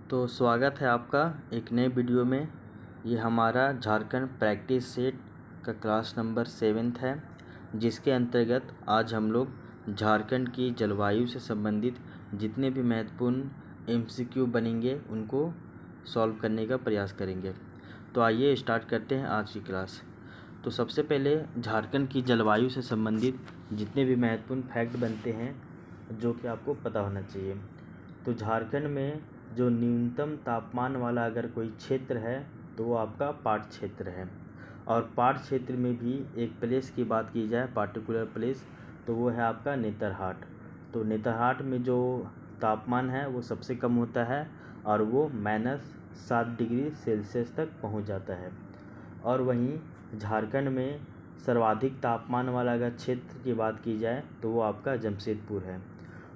तो स्वागत है आपका एक नए वीडियो में। ये हमारा झारखंड प्रैक्टिस सेट का क्लास नंबर 7 है, जिसके अंतर्गत आज हम लोग झारखंड की जलवायु से संबंधित जितने भी महत्वपूर्ण एमसीक्यू बनेंगे उनको सॉल्व करने का प्रयास करेंगे। तो आइए स्टार्ट करते हैं आज की क्लास। तो सबसे पहले झारखंड की जलवायु से संबंधित जितने भी महत्वपूर्ण फैक्ट बनते हैं जो कि आपको पता होना चाहिए। तो झारखंड में जो न्यूनतम तापमान वाला अगर कोई क्षेत्र है तो वो आपका पाट क्षेत्र है। और पाट क्षेत्र में भी एक प्लेस की बात की जाए, पार्टिकुलर प्लेस, तो वो है आपका नेतरहाट। तो नेतरहाट में जो तापमान है वो सबसे कम होता है और वो -7 डिग्री सेल्सियस तक पहुंच जाता है। और वहीं झारखंड में सर्वाधिक तापमान वाला अगर क्षेत्र की बात की जाए तो वो आपका जमशेदपुर है।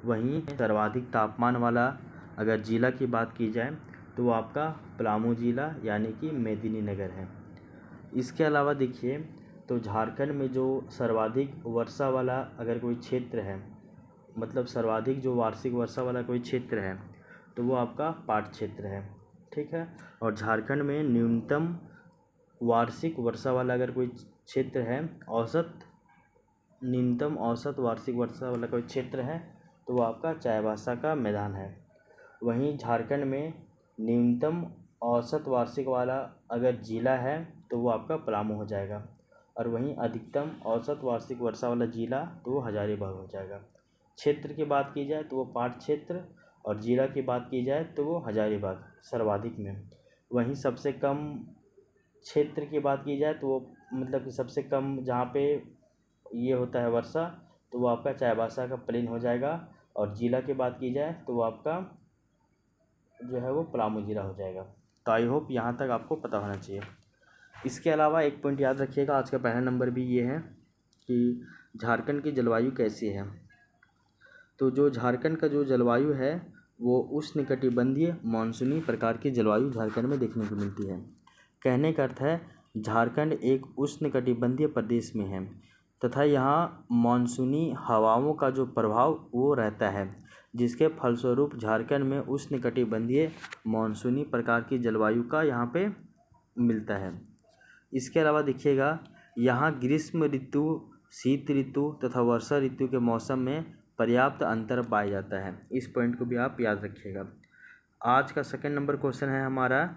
वहीं सर्वाधिक तापमान वाला अगर ज़िला की बात की जाए तो वो आपका पलामू ज़िला यानी कि मेदिनीनगर है। इसके अलावा देखिए, तो झारखंड में जो सर्वाधिक वर्षा वाला अगर कोई क्षेत्र है, मतलब सर्वाधिक जो वार्षिक वर्षा वाला कोई क्षेत्र है तो वो आपका पाट क्षेत्र है। ठीक है। और झारखंड में न्यूनतम वार्षिक वर्षा वाला अगर कोई क्षेत्र है, न्यूनतम औसत वार्षिक वर्षा वाला कोई क्षेत्र है तो वो आपका चाईबासा का मैदान है। वहीं झारखंड में न्यूनतम औसत वार्षिक वाला अगर ज़िला है तो वो आपका पलामू हो जाएगा। और वहीं अधिकतम औसत वार्षिक वर्षा वाला ज़िला तो वो हजारीबाग हो जाएगा। क्षेत्र की बात की जाए तो वो पाट क्षेत्र, और ज़िला की बात की जाए तो वो हजारीबाग सर्वाधिक में। वहीं सबसे कम क्षेत्र की बात की जाए तो वो मतलब कि सबसे कम जहाँ पे ये होता है वर्षा, तो वो आपका चाईबासा का प्लेन हो जाएगा। और ज़िला की बात की जाए तो वो आपका जो है वो पलामू ज़िला हो जाएगा। तो आई होप यहाँ तक आपको पता होना चाहिए। इसके अलावा एक पॉइंट याद रखिएगा, आज का पहला नंबर भी ये है कि झारखंड की जलवायु कैसी है। तो जो झारखंड का जो जलवायु है वो उष्णकटिबंधीय मानसूनी प्रकार की जलवायु झारखंड में देखने को मिलती है। कहने का अर्थ है झारखंड एक उष्णकटिबंधीय प्रदेश में है तथा यहाँ मानसूनी हवाओं का जो प्रभाव वो रहता है, जिसके फलस्वरूप झारखंड में उष्णकटिबंधीय मानसूनी प्रकार की जलवायु का यहाँ पे मिलता है। इसके अलावा देखिएगा, यहाँ ग्रीष्म ऋतु, शीत ऋतु तथा वर्षा ऋतु के मौसम में पर्याप्त अंतर पाया जाता है। इस पॉइंट को भी आप याद रखिएगा। आज का सेकंड नंबर क्वेश्चन है हमारा,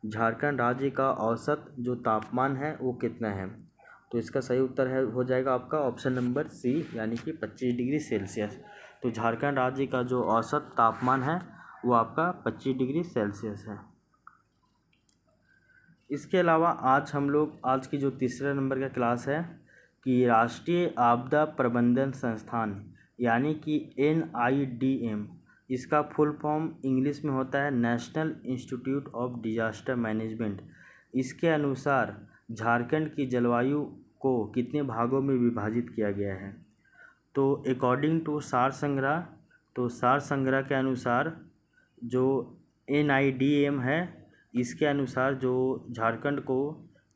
झारखंड राज्य का औसत जो तापमान है वो कितना है। तो इसका सही उत्तर हो जाएगा आपका ऑप्शन नंबर सी, यानी कि 25 डिग्री सेल्सियस। तो झारखंड राज्य का जो औसत तापमान है वो आपका 25 डिग्री सेल्सियस है। इसके अलावा आज की जो तीसरा नंबर का क्लास है कि राष्ट्रीय आपदा प्रबंधन संस्थान यानी कि NIDM, इसका फुल फॉर्म इंग्लिश में होता है national institute of disaster management. इसके अनुसार झारखंड की जलवायु को कितने भागों में विभाजित किया गया है। तो अकॉर्डिंग टू सार संग्रह, तो सार संग्रह के अनुसार जो NIDM है, इसके अनुसार जो झारखंड को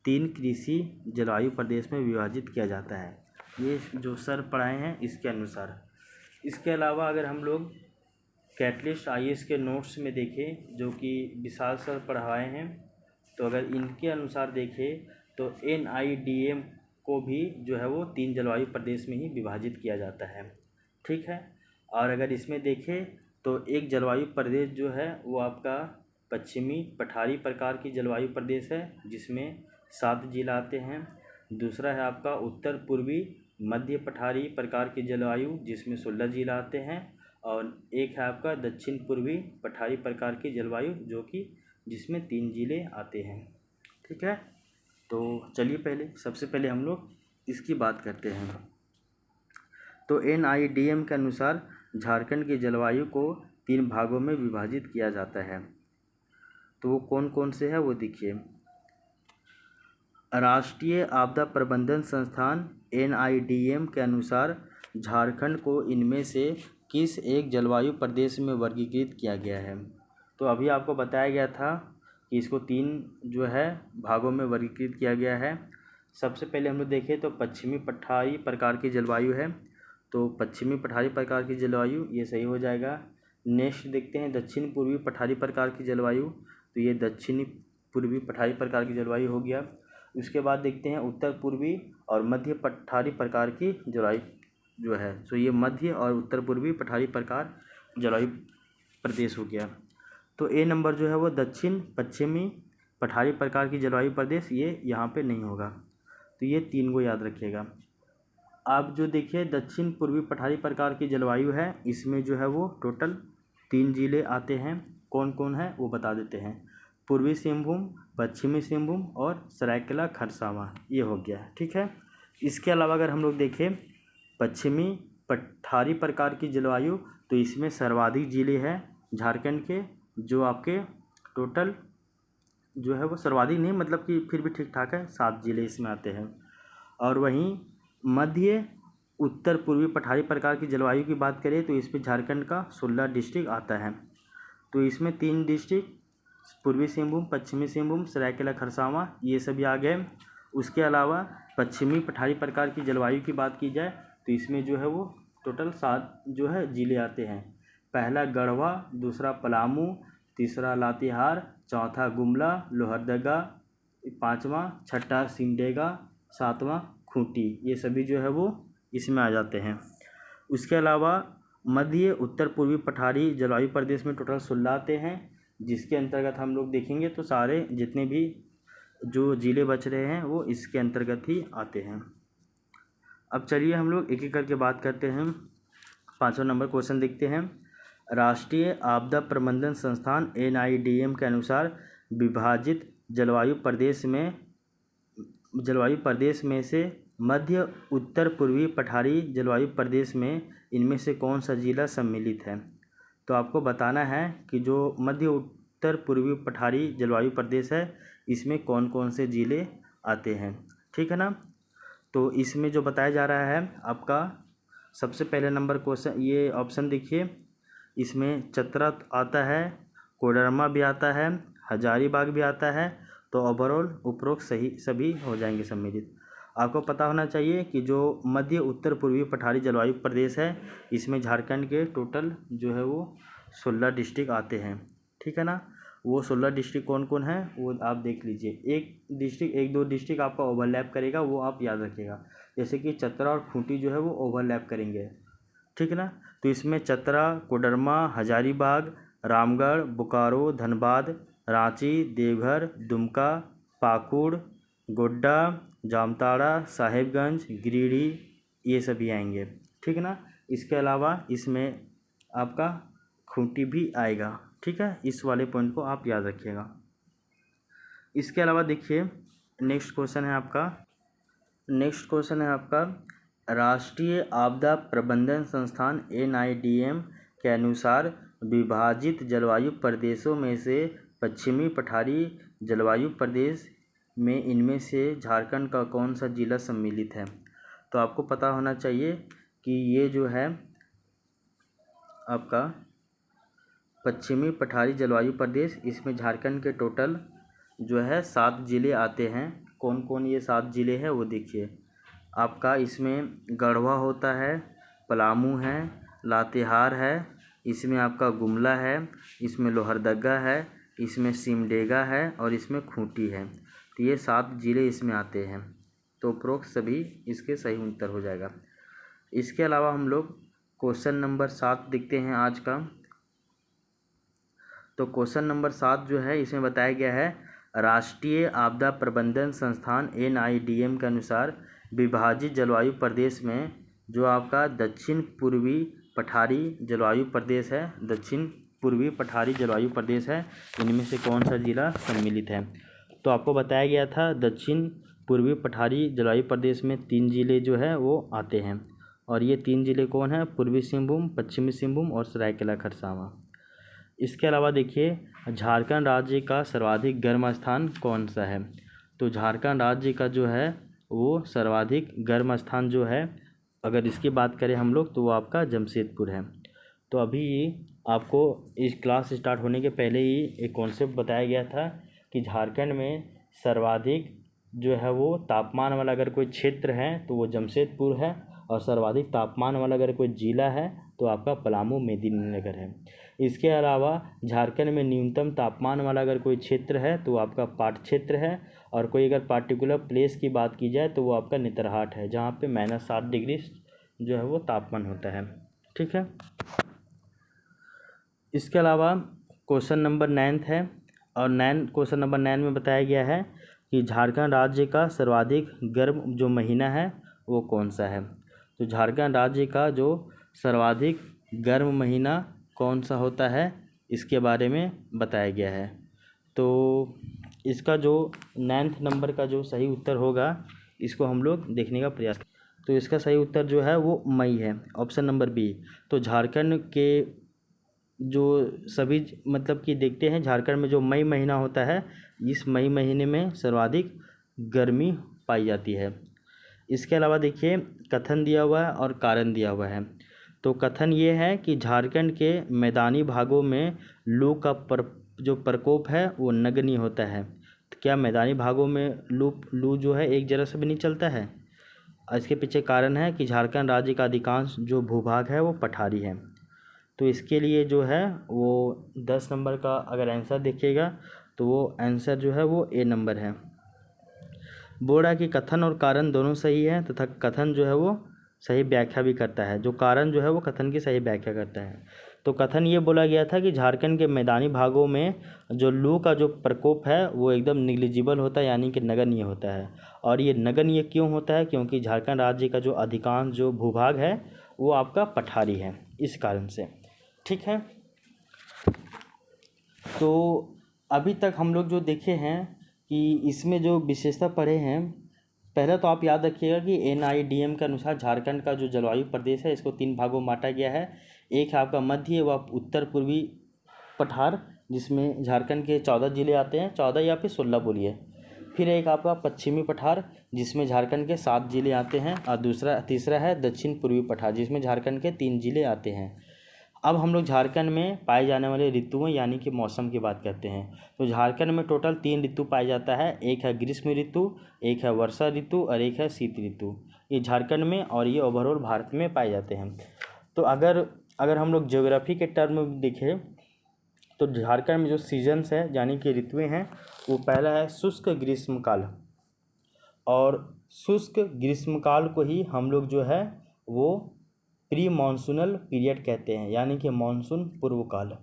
3 कृषि जलवायु प्रदेश में विभाजित किया जाता है। ये जो सर पढ़ाए हैं इसके अनुसार। इसके अलावा अगर हम लोग कैटलिस्ट IAS के नोट्स में देखें जो कि विशाल सर पढ़ाए हैं, तो अगर इनके अनुसार देखें तो NIDM को भी जो है वो 3 जलवायु प्रदेश में ही विभाजित किया जाता है। ठीक है। और अगर इसमें देखें तो एक जलवायु प्रदेश जो है वो आपका पश्चिमी पठारी प्रकार की जलवायु प्रदेश है जिसमें 7 जिला आते हैं। दूसरा है आपका उत्तर पूर्वी मध्य पठारी प्रकार की जलवायु जिसमें 16 जिला आते हैं। और एक है आपका दक्षिण पूर्वी पठारी प्रकार की जलवायु जो कि जिसमें 3 जिले आते हैं। ठीक है। तो चलिए सबसे पहले हम लोग इसकी बात करते हैं। तो NIDM के अनुसार झारखंड की जलवायु को 3 भागों में विभाजित किया जाता है। तो वो कौन कौन से है वो देखिए। राष्ट्रीय आपदा प्रबंधन संस्थान NIDM के अनुसार झारखंड को इनमें से किस एक जलवायु प्रदेश में वर्गीकृत किया गया है। तो अभी आपको बताया गया था कि इसको 3 जो है भागों में वर्गीकृत किया गया है। सबसे पहले हम लोग देखें तो पश्चिमी पठारी प्रकार की जलवायु है। तो पश्चिमी पठारी प्रकार की जलवायु ये सही हो जाएगा। नेक्स्ट देखते हैं दक्षिण पूर्वी पठारी प्रकार की जलवायु। तो ये दक्षिणी पूर्वी पठारी प्रकार की जलवायु हो गया। उसके बाद देखते हैं उत्तर पूर्वी और मध्य पठारी प्रकार की जलवायु जो है। तो ये मध्य और उत्तर पूर्वी पठारी प्रकार जलवायु प्रदेश हो गया। तो ए नंबर जो है वो दक्षिण पश्चिमी पठारी प्रकार की जलवायु प्रदेश, ये यहाँ पे नहीं होगा। तो ये 3 को याद रखिएगा। आप जो देखिए दक्षिण पूर्वी पठारी प्रकार की जलवायु है, इसमें जो है वो टोटल 3 जिले आते हैं। कौन कौन है वो बता देते हैं। पूर्वी सिंहभूम, पश्चिमी सिंहभूम और सरायकेला खरसावां, ये हो गया। ठीक है। इसके अलावा अगर हम लोग देखें पश्चिमी पठारी प्रकार की जलवायु, तो इसमें सर्वाधिक जिले हैं झारखंड के, जो आपके टोटल जो है वो सर्वाधिक नहीं, मतलब कि फिर भी ठीक ठाक है, 7 जिले इसमें आते हैं। और वहीं मध्य उत्तर पूर्वी पठारी प्रकार की जलवायु की बात करें तो इसमें झारखंड का 16 डिस्ट्रिक्ट आता है। तो इसमें 3 डिस्ट्रिक्ट पूर्वी सिंहभूम, पश्चिमी सिंहभूम, सरायकेला खरसावां, ये सभी आ गए। उसके अलावा पश्चिमी पठारी प्रकार की जलवायु की बात की जाए तो इसमें जो है वो टोटल 7 जो है जिले आते हैं। पहला गढ़वा, दूसरा पलामू, तीसरा लातेहार, चौथा गुमला लोहरदगा, 5वां छठा सिमडेगा, 7वां खूंटी, ये सभी जो है वो इसमें आ जाते हैं। उसके अलावा मध्य उत्तर पूर्वी पठारी जलवायु प्रदेश में टोटल 16 आते हैं, जिसके अंतर्गत हम लोग देखेंगे तो सारे जितने भी जो जिले बच रहे हैं वो इसके अंतर्गत ही आते हैं। अब चलिए हम लोग एक एक करके बात करते हैं। 5वां नंबर क्वेश्चन देखते हैं। राष्ट्रीय आपदा प्रबंधन संस्थान NIDM के अनुसार विभाजित जलवायु प्रदेश में से मध्य उत्तर पूर्वी पठारी जलवायु प्रदेश में इनमें से कौन सा जिला सम्मिलित है। तो आपको बताना है कि जो मध्य उत्तर पूर्वी पठारी जलवायु प्रदेश है इसमें कौन कौन से जिले आते हैं। ठीक है ना। तो इसमें जो बताया जा रहा है आपका सबसे पहले नंबर क्वेश्चन, ये ऑप्शन देखिए, इसमें चतरा आता है, कोडरमा भी आता है, हजारीबाग भी आता है। तो ओवरऑल उपरोक्त सही सभी हो जाएंगे सम्मिलित। आपको पता होना चाहिए कि जो मध्य उत्तर पूर्वी पठारी जलवायु प्रदेश है इसमें झारखंड के टोटल जो है वो 16 डिस्ट्रिक्ट आते हैं। ठीक है ना। वो 16 डिस्ट्रिक्ट कौन कौन है वो आप देख लीजिए। एक दो डिस्ट्रिक्ट आपका ओवरलैप करेगा, वो आप याद रखिएगा। जैसे कि चतरा और खूंटी जो है वो ओवरलैप करेंगे। ठीक है ना। तो इसमें चतरा, कोडरमा, हजारीबाग, रामगढ़, बोकारो, धनबाद, रांची, देवघर, दुमका, पाकुड़, गोड्डा, जामताड़ा, साहेबगंज, गिरिडीह, ये सभी आएंगे। ठीक है ना। इसके अलावा इसमें आपका खूंटी भी आएगा। ठीक है। इस वाले पॉइंट को आप याद रखिएगा। इसके अलावा देखिए नेक्स्ट क्वेश्चन है आपका राष्ट्रीय आपदा प्रबंधन संस्थान NIDM के अनुसार विभाजित जलवायु प्रदेशों में से पश्चिमी पठारी जलवायु प्रदेश में इनमें से झारखंड का कौन सा जिला सम्मिलित है। तो आपको पता होना चाहिए कि ये जो है आपका पश्चिमी पठारी जलवायु प्रदेश, इसमें झारखंड के टोटल जो है 7 जिले आते हैं। कौन कौन ये 7 जिले हैं वो देखिए। आपका इसमें गढ़वा होता है, पलामू है, लातेहार है, इसमें आपका गुमला है, इसमें लोहरदगा है, इसमें सिमडेगा है और इसमें खूंटी है। तो ये 7 जिले इसमें आते हैं। तो उपरोक्त सभी इसके सही उत्तर हो जाएगा। इसके अलावा हम लोग क्वेश्चन नंबर 7 देखते हैं आज का। तो क्वेश्चन नंबर 7 जो है इसमें बताया गया है राष्ट्रीय आपदा प्रबंधन संस्थान NIDM के अनुसार विभाजित जलवायु प्रदेश में जो आपका दक्षिण पूर्वी पठारी जलवायु प्रदेश है, दक्षिण पूर्वी पठारी जलवायु प्रदेश है, इनमें से कौन सा जिला सम्मिलित है। तो आपको बताया गया था दक्षिण पूर्वी पठारी जलवायु प्रदेश में 3 जिले जो है वो आते हैं। और ये 3 जिले कौन है, पूर्वी सिंहभूम, पश्चिमी सिंहभूम और सरायकेला खरसावां। इसके अलावा देखिए झारखंड राज्य का सर्वाधिक गर्म स्थान कौन सा है। तो झारखंड राज्य का जो है वो सर्वाधिक गर्म स्थान जो है, अगर इसकी बात करें हम लोग तो वो आपका जमशेदपुर है। तो अभी आपको इस क्लास स्टार्ट होने के पहले ही एक कॉन्सेप्ट बताया गया था कि झारखंड में सर्वाधिक जो है वो तापमान वाला अगर कोई क्षेत्र है तो वो जमशेदपुर है, और सर्वाधिक तापमान वाला अगर कोई जिला है तो आपका पलामू मेदिनीनगर है। इसके अलावा झारखंड में न्यूनतम तापमान वाला अगर कोई क्षेत्र है तो आपका पाट क्षेत्र है, और कोई अगर पार्टिकुलर प्लेस की बात की जाए तो वो आपका नेतरहाट है, जहाँ पे -7 डिग्री जो है वो तापमान होता है। ठीक है। इसके अलावा क्वेश्चन नंबर 9 है, और क्वेश्चन नंबर 9 में बताया गया है कि झारखंड राज्य का सर्वाधिक गर्म जो महीना है वो कौन सा है। तो झारखंड राज्य का जो सर्वाधिक गर्म महीना कौन सा होता है इसके बारे में बताया गया है। तो इसका जो 9 नंबर का जो सही उत्तर होगा इसको हम लोग देखने का प्रयास। तो इसका सही उत्तर जो है वो मई है, ऑप्शन नंबर बी। तो झारखंड के जो सभी मतलब कि देखते हैं, झारखंड में जो मई महीना होता है, इस मई महीने में सर्वाधिक गर्मी पाई जाती है। इसके अलावा देखिए कथन दिया हुआ है और कारण दिया हुआ है। तो कथन ये है कि झारखंड के मैदानी भागों में लू का जो प्रकोप है वो नगण्य होता है। तो क्या मैदानी भागों में लू जो है एक जरा से भी नहीं चलता है। इसके पीछे कारण है कि झारखंड राज्य का अधिकांश जो भूभाग है वो पठारी है। तो इसके लिए जो है वो 10 नंबर का अगर आंसर देखिएगा तो वो आंसर जो है वो ए नंबर है। बोल रहा है कि कथन और कारण दोनों सही है तथा कथन जो है वो सही व्याख्या भी करता है, जो कारण जो है वो कथन की सही व्याख्या करता है। तो कथन ये बोला गया था कि झारखंड के मैदानी भागों में जो लू का जो प्रकोप है वो एकदम निग्लिजिबल होता है, यानी कि नगण्य होता है। और ये नगण्य क्यों होता है, क्योंकि झारखंड राज्य का जो अधिकांश जो भूभाग है वो आपका पठारी है, इस कारण से। ठीक है। तो अभी तक हम लोग जो देखे हैं कि इसमें जो विशेषता पढ़े हैं, पहले तो आप याद रखिएगा कि NIDM के अनुसार झारखंड का जो जलवायु प्रदेश है इसको 3 भागों में बांटा गया है। एक है आपका मध्य व उत्तर पूर्वी पठार, जिसमें झारखंड के 14 जिले आते हैं, 14 या फिर 16 बोलिए। फिर एक आपका पश्चिमी पठार जिसमें झारखंड के 7 जिले आते हैं, और तीसरा है दक्षिण पूर्वी पठार जिसमें झारखंड के 3 जिले आते हैं। अब हम लोग झारखंड में पाए जाने वाले ऋतुओं यानी कि मौसम की बात करते हैं। तो झारखंड में टोटल 3 ऋतु पाया जाता है। एक है ग्रीष्म ऋतु, एक है वर्षा ऋतु और एक है शीत ऋतु। ये झारखंड में और ये ओवरऑल भारत में पाए जाते हैं। तो अगर हम लोग ज्योग्राफी के टर्म में देखें तो झारखंड में जो सीजन्स है यानी कि ऋतुएँ हैं, वो पहला है शुष्क ग्रीष्मकाल, और शुष्क ग्रीष्मकाल को ही हम लोग जो है वो प्री मानसूनल पीरियड कहते हैं, यानी कि मानसून पूर्व काल,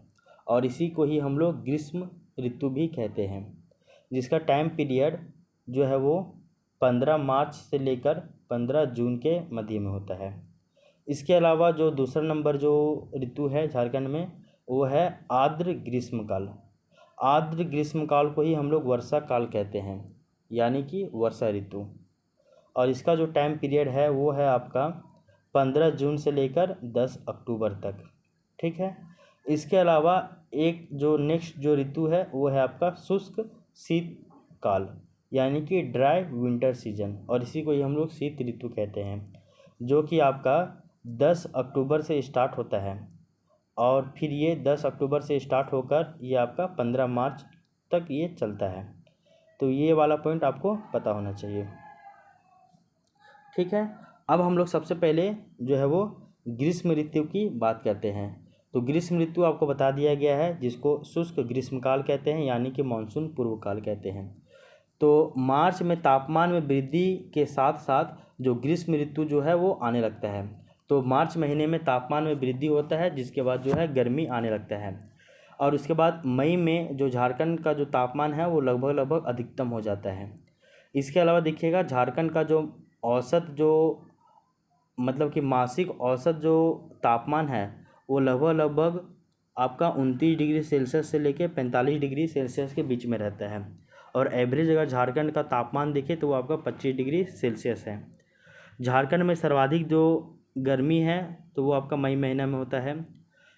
और इसी को ही हम लोग ग्रीष्म ऋतु भी कहते हैं, जिसका टाइम पीरियड जो है वो 15 मार्च से लेकर 15 जून के मध्य में होता है। इसके अलावा जो दूसरा नंबर जो ऋतु है झारखंड में वो है आर्द्र ग्रीष्मकाल। आर्द्र ग्रीष्मकाल को ही हम लोग वर्षा काल कहते हैं, यानी कि वर्षा ऋतु, और इसका जो टाइम पीरियड है वो है आपका 15 जून से लेकर 10 अक्टूबर तक। ठीक है। इसके अलावा एक जो नेक्स्ट जो ऋतु है वो है आपका शुष्क शीतकाल, यानी कि ड्राई विंटर सीजन, और इसी को ही हम लोग शीत ऋतु कहते हैं, जो कि आपका 10 अक्टूबर से स्टार्ट होता है, और फिर ये 10 अक्टूबर से स्टार्ट होकर ये आपका 15 मार्च तक ये चलता है। तो ये वाला पॉइंट आपको पता होना चाहिए। ठीक है। अब हम लोग सबसे पहले जो है वो ग्रीष्म ऋतु की बात करते हैं। तो ग्रीष्म ऋतु आपको बता दिया गया है, जिसको शुष्क ग्रीष्मकाल कहते हैं, यानी कि मानसून पूर्व काल कहते हैं। तो मार्च में तापमान में वृद्धि के साथ साथ जो ग्रीष्म ऋतु जो है वो आने लगता है। तो मार्च महीने में तापमान में वृद्धि होता है, जिसके बाद जो है गर्मी आने लगता है, और उसके बाद मई में जो झारखंड का जो तापमान है वो लगभग अधिकतम हो जाता है। इसके अलावा देखिएगा झारखंड का जो औसत जो मतलब कि मासिक औसत जो तापमान है वो लगभग आपका 29 डिग्री सेल्सियस से लेकर 45 डिग्री सेल्सियस के बीच में रहता है, और एवरेज अगर झारखंड का तापमान देखें तो वो आपका 25 डिग्री सेल्सियस है। झारखंड में सर्वाधिक जो गर्मी है तो वो आपका मई महीना में होता है।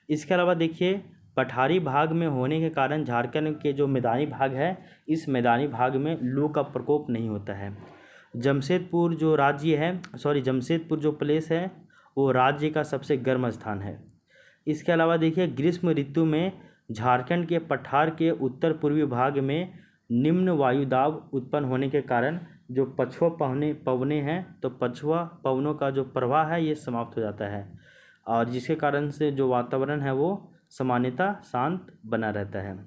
इसके अलावा देखिए पठारी भाग में होने के कारण झारखंड के जो मैदानी भाग है, इस मैदानी भाग में लू का प्रकोप नहीं होता है। जमशेदपुर जो प्लेस है वो राज्य का सबसे गर्म स्थान है। इसके अलावा देखिए ग्रीष्म ऋतु में झारखंड के पठार के उत्तर पूर्वी भाग में निम्न वायुदाब उत्पन्न होने के कारण जो पछुआ पवने हैं, तो पछुआ पवनों का जो प्रवाह है ये समाप्त हो जाता है, और जिसके कारण से जो वातावरण है वो सामान्यतः शांत बना रहता है।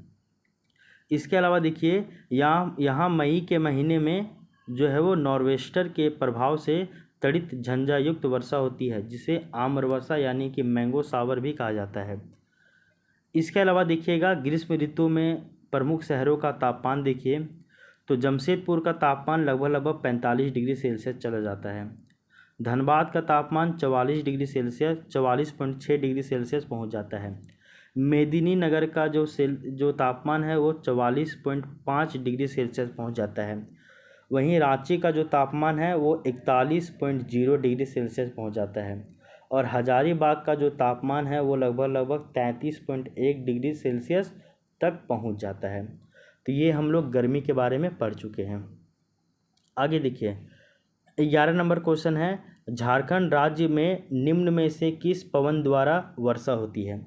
इसके अलावा देखिए यहाँ मई के महीने में जो है वो नॉर्वेस्टर के प्रभाव से तड़ित झंझायुक्त वर्षा होती है, जिसे आम्र वर्षा यानी कि मैंगो शावर भी कहा जाता है। इसके अलावा देखिएगा ग्रीष्म ऋतु में प्रमुख शहरों का तापमान देखिए, तो जमशेदपुर का तापमान लगभग 45 डिग्री सेल्सियस चला जाता है। धनबाद का तापमान 44 डिग्री सेल्सियस 44.6 डिग्री सेल्सियस पहुंच जाता है। मेदिनीनगर का जो तापमान है वो 44.5 डिग्री सेल्सियस पहुंच जाता है। वहीं रांची का जो तापमान है वो 41.0 डिग्री सेल्सियस पहुंच जाता है। और हजारीबाग का जो तापमान है वो लगभग 33.1 डिग्री सेल्सियस तक पहुंच जाता है। तो ये हम लोग गर्मी के बारे में पढ़ चुके हैं। आगे देखिए 11 नंबर क्वेश्चन है, झारखंड राज्य में निम्न में से किस पवन द्वारा वर्षा होती है।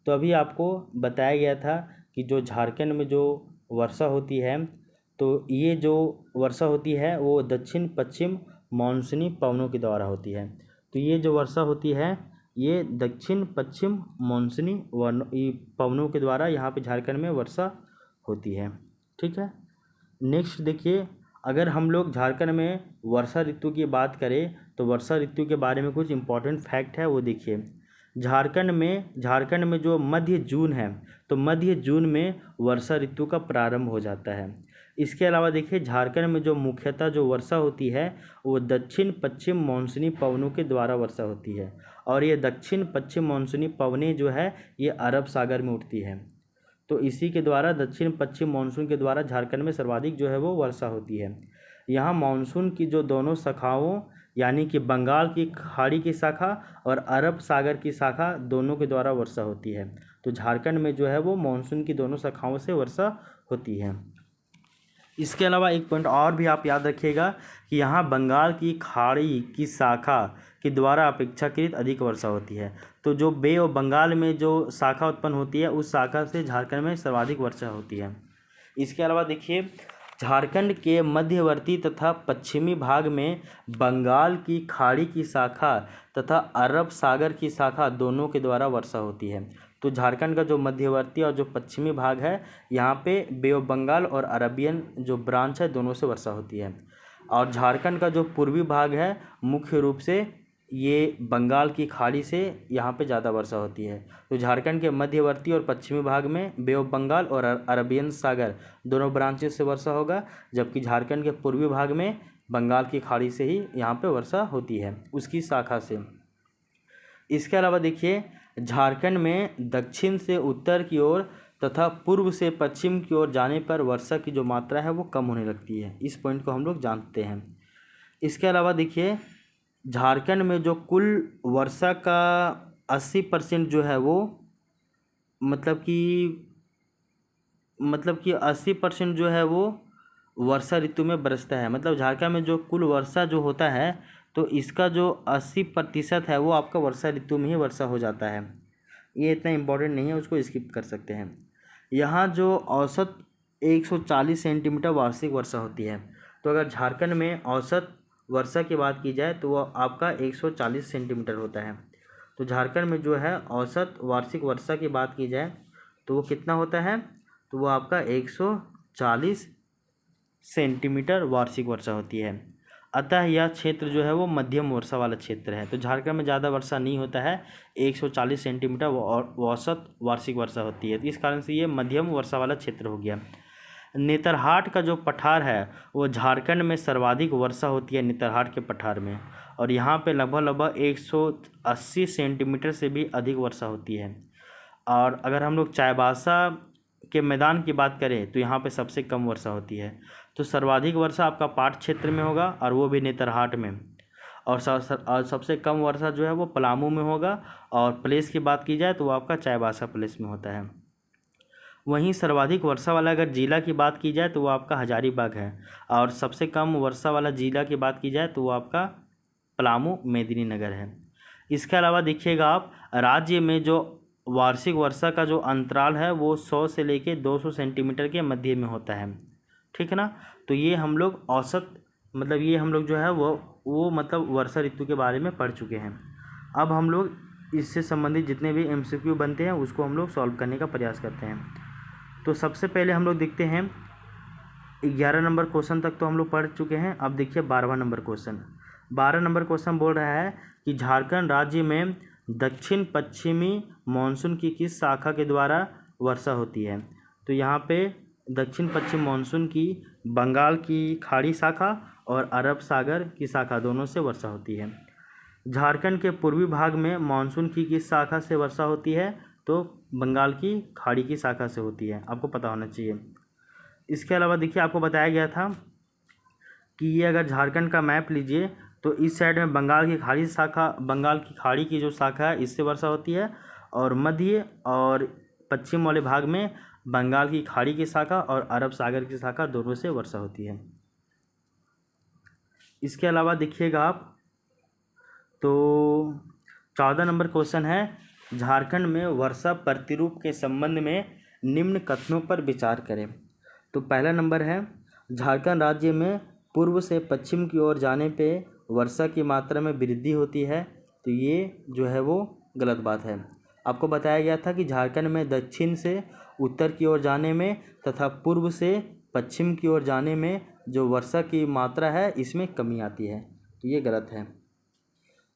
तो अभी आपको बताया गया था कि जो झारखंड में जो वर्षा होती है, तो ये जो वर्षा होती है वो दक्षिण पश्चिम मानसूनी पवनों के द्वारा होती है। तो ये जो वर्षा होती है ये दक्षिण पश्चिम मानसूनी पवनों के द्वारा यहाँ पे झारखंड में वर्षा होती है। ठीक है, नेक्स्ट देखिए, अगर हम लोग झारखंड में वर्षा ऋतु की बात करें तो वर्षा ऋतु के बारे में कुछ इम्पोर्टेंट फैक्ट है वो देखिए। झारखंड में जो मध्य जून है, तो मध्य जून में वर्षा ऋतु का प्रारंभ हो जाता है। इसके अलावा देखिए झारखंड में जो मुख्यतः जो वर्षा होती है वो दक्षिण पश्चिम मानसूनी पवनों के द्वारा वर्षा होती है। और ये दक्षिण पश्चिम मानसूनी पवनें जो है ये अरब सागर में उठती है। तो इसी के द्वारा दक्षिण पश्चिम मानसून के द्वारा झारखंड में सर्वाधिक जो है वो वर्षा होती है। यहाँ मानसून की जो दोनों शाखाओं यानी कि बंगाल की खाड़ी की शाखा और अरब सागर की शाखा दोनों के द्वारा वर्षा होती है। तो झारखंड में जो है वो मानसून की दोनों शाखाओं से वर्षा होती है। इसके अलावा एक पॉइंट और भी आप याद रखिएगा कि यहाँ बंगाल की खाड़ी की शाखा के द्वारा अपेक्षाकृत अधिक वर्षा होती है। तो जो बे ऑफ बंगाल में जो शाखा उत्पन्न होती है उस शाखा से झारखंड में सर्वाधिक वर्षा होती है। इसके अलावा देखिए झारखंड के मध्यवर्ती तथा पश्चिमी भाग में बंगाल की खाड़ी की शाखा तथा अरब सागर की शाखा दोनों के द्वारा वर्षा होती है। तो झारखंड का जो मध्यवर्ती और जो पश्चिमी भाग है यहाँ पे बे ऑफ बंगाल और अरबियन जो ब्रांच है दोनों से वर्षा होती है। और झारखंड का जो पूर्वी भाग है मुख्य रूप से ये बंगाल की खाड़ी से यहाँ पे ज़्यादा वर्षा होती है। तो झारखंड के मध्यवर्ती और पश्चिमी भाग में बे ऑफ बंगाल और अरबियन सागर दोनों ब्रांचेस से वर्षा होगा, जबकि झारखंड के पूर्वी भाग में बंगाल की खाड़ी से ही यहाँ पे वर्षा होती है उसकी शाखा से। इसके अलावा देखिए झारखंड में दक्षिण से उत्तर की ओर तथा पूर्व से पश्चिम की ओर जाने पर वर्षा की जो मात्रा है वो कम होने लगती है। इस पॉइंट को हम लोग जानते हैं। इसके अलावा देखिए झारखंड में जो कुल वर्षा का 80% जो है वो मतलब कि 80% जो है वो वर्षा ऋतु में बरसता है। मतलब झारखंड में जो कुल वर्षा जो होता है तो इसका जो 80% है वो आपका वर्षा ऋतु में ही वर्षा हो जाता है। ये इतना इम्पोर्टेंट नहीं है, उसको स्किप कर सकते हैं। यहाँ जो औसत 140 सेंटीमीटर वार्षिक वर्षा होती है। तो अगर झारखंड में औसत वर्षा की बात की जाए तो वो आपका 140 सेंटीमीटर होता है। तो झारखंड में जो है औसत वार्षिक वर्षा की बात की जाए तो वो कितना होता है, तो वो आपका 140 सेंटीमीटर वार्षिक वर्षा होती है। अतः यह क्षेत्र जो है वो मध्यम वर्षा वाला क्षेत्र है। तो झारखंड में ज़्यादा वर्षा नहीं होता है, 140 सेंटीमीटर औसत वार्षिक वर्षा होती है। तो इस कारण से ये मध्यम वर्षा वाला क्षेत्र हो गया। नेतरहाट का जो पठार है वो झारखंड में सर्वाधिक वर्षा होती है नेतरहाट के पठार में, और यहाँ पे लगभग 180 सेंटीमीटर से भी अधिक वर्षा होती है। और अगर हम लोग चाईबासा के मैदान की बात करें तो यहाँ पे सबसे कम वर्षा होती है। तो सर्वाधिक वर्षा आपका पाट क्षेत्र में होगा और वो भी नेतरहाट में, और सबसे कम वर्षा जो है वो पलामू में होगा। और प्लेस की बात की जाए तो वो आपका चाईबासा प्लेस में होता है। वहीं सर्वाधिक वर्षा वाला अगर जिला की बात की जाए तो वो आपका हजारीबाग है, और सबसे कम वर्षा वाला जिला की बात की जाए तो वो आपका पलामू मेदिनीनगर है। इसके अलावा देखिएगा आप राज्य में जो वार्षिक वर्षा का जो अंतराल है वो 100 से लेके 200 सेंटीमीटर के मध्य में होता है। ठीक है ना। तो ये हम लोग औसत मतलब ये हम लोग जो है वो मतलब वर्षा ऋतु के बारे में पढ़ चुके हैं। अब हम लोग इससे संबंधित जितने भी MCQ बनते हैं उसको हम लोग सॉल्व करने का प्रयास करते हैं। तो सबसे पहले हम लोग देखते हैं 11 नंबर क्वेश्चन तक तो हम लोग पढ़ चुके हैं। अब देखिए 12वां नंबर क्वेश्चन। 12 नंबर क्वेश्चन बोल रहा है कि झारखंड राज्य में दक्षिण पश्चिमी मानसून की किस शाखा के द्वारा वर्षा होती है। तो यहाँ पे दक्षिण पश्चिम मानसून की बंगाल की खाड़ी शाखा और अरब सागर की शाखा दोनों से वर्षा होती है। झारखंड के पूर्वी भाग में मानसून की किस शाखा से वर्षा होती है। तो बंगाल की खाड़ी की शाखा से होती है, आपको पता होना चाहिए। इसके अलावा देखिए आपको बताया गया था कि ये अगर झारखंड का मैप लीजिए तो इस साइड में बंगाल की खाड़ी शाखा, बंगाल की खाड़ी की जो शाखा है इससे वर्षा होती है, और मध्य और पश्चिम वाले भाग में बंगाल की खाड़ी की शाखा और अरब सागर की शाखा दोनों से वर्षा होती है। इसके अलावा देखिएगा आप तो 14 नंबर क्वेश्चन है, झारखंड में वर्षा प्रतिरूप के संबंध में निम्न कथनों पर विचार करें। तो पहला नंबर है, झारखंड राज्य में पूर्व से पश्चिम की ओर जाने पे वर्षा की मात्रा में वृद्धि होती है। तो ये जो है वो गलत बात है। आपको बताया गया था कि झारखंड में दक्षिण से उत्तर की ओर जाने में तथा पूर्व से पश्चिम की ओर जाने में जो वर्षा की मात्रा है इसमें कमी आती है, तो ये गलत है।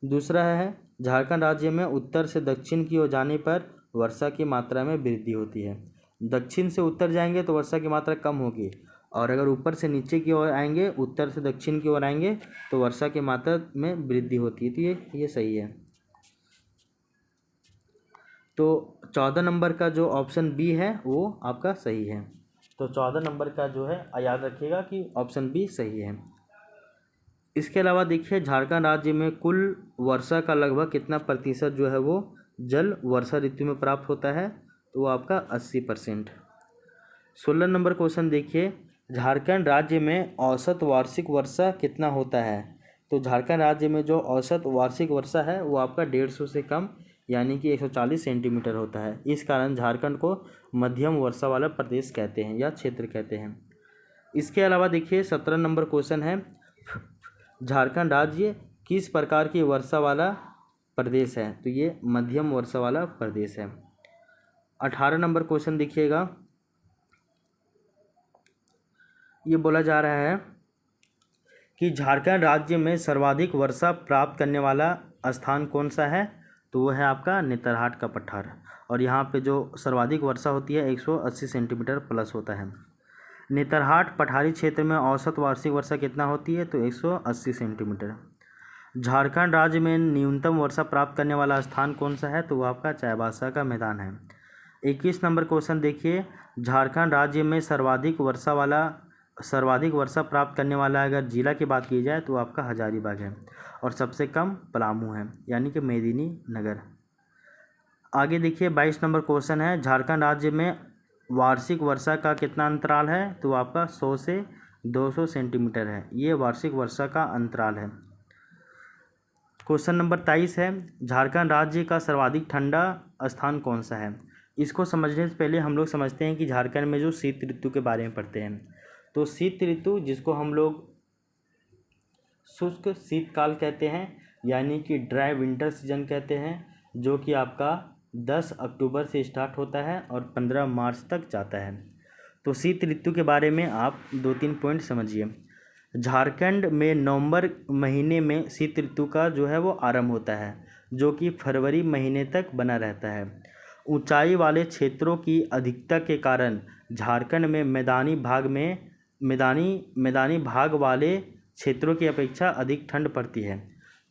दूसरा है, झारखंड राज्य में उत्तर से दक्षिण की ओर जाने पर वर्षा की मात्रा में वृद्धि होती है। दक्षिण से उत्तर जाएंगे तो वर्षा की मात्रा कम होगी, और अगर ऊपर से नीचे की ओर आएंगे, उत्तर से दक्षिण की ओर आएंगे तो वर्षा की मात्रा में वृद्धि होती है। तो ये सही है। तो 14 नंबर का जो ऑप्शन बी है वो आपका सही है। तो 14 नंबर का जो है याद रखिएगा कि ऑप्शन बी सही है। इसके अलावा देखिए झारखंड राज्य में कुल वर्षा का लगभग कितना प्रतिशत जो है वो जल वर्षा ऋतु में प्राप्त होता है। तो वो आपका 80%। 16 नंबर क्वेश्चन देखिए, झारखंड राज्य में औसत वार्षिक वर्षा कितना होता है। तो झारखंड राज्य में जो औसत वार्षिक वर्षा है वो आपका 150 से कम यानी कि 140 सेंटीमीटर होता है। इस कारण झारखंड को मध्यम वर्षा वाला प्रदेश कहते हैं या क्षेत्र कहते हैं। इसके अलावा देखिए 17 नंबर क्वेश्चन है, झारखंड राज्य किस प्रकार की वर्षा वाला प्रदेश है। तो ये मध्यम वर्षा वाला प्रदेश है। 18 नंबर क्वेश्चन देखिएगा, ये बोला जा रहा है कि झारखंड राज्य में सर्वाधिक वर्षा प्राप्त करने वाला स्थान कौन सा है। तो वो है आपका नेतरहाट का पठार, और यहाँ पे जो सर्वाधिक वर्षा होती है 180 सेंटीमीटर प्लस होता है। नेतरहाट पठारी क्षेत्र में औसत वार्षिक वर्षा कितना होती है। तो 180 सेंटीमीटर। झारखंड राज्य में न्यूनतम वर्षा प्राप्त करने वाला स्थान कौन सा है। तो वो आपका चाईबासा का मैदान है। 21 नंबर क्वेश्चन देखिए, झारखंड राज्य में सर्वाधिक वर्षा प्राप्त करने वाला अगर जिला की बात की जाए तो आपका हजारीबाग है, और सबसे कम पलामू है यानी कि मेदिनीनगर। आगे देखिए 22 नंबर क्वेश्चन है, झारखंड राज्य में वार्षिक वर्षा का कितना अंतराल है। तो आपका 100 से 200 सेंटीमीटर है, ये वार्षिक वर्षा का अंतराल है। क्वेश्चन नंबर 23 है, झारखंड राज्य का सर्वाधिक ठंडा स्थान कौन सा है। इसको समझने से पहले हम लोग समझते हैं कि झारखंड में जो शीत ऋतु के बारे में पढ़ते हैं। तो शीत ऋतु जिसको हम लोग शुष्क शीतकाल कहते हैं यानी कि ड्राई विंटर सीजन कहते हैं, जो कि आपका 10 अक्टूबर से स्टार्ट होता है और 15 मार्च तक जाता है। तो शीत ऋतु के बारे में आप 2-3 पॉइंट समझिए। झारखंड में नवंबर महीने में शीत ऋतु का जो है वो आरंभ होता है, जो कि फरवरी महीने तक बना रहता है। ऊंचाई वाले क्षेत्रों की अधिकता के कारण झारखंड में मैदानी भाग वाले क्षेत्रों की अपेक्षा अधिक ठंड पड़ती है।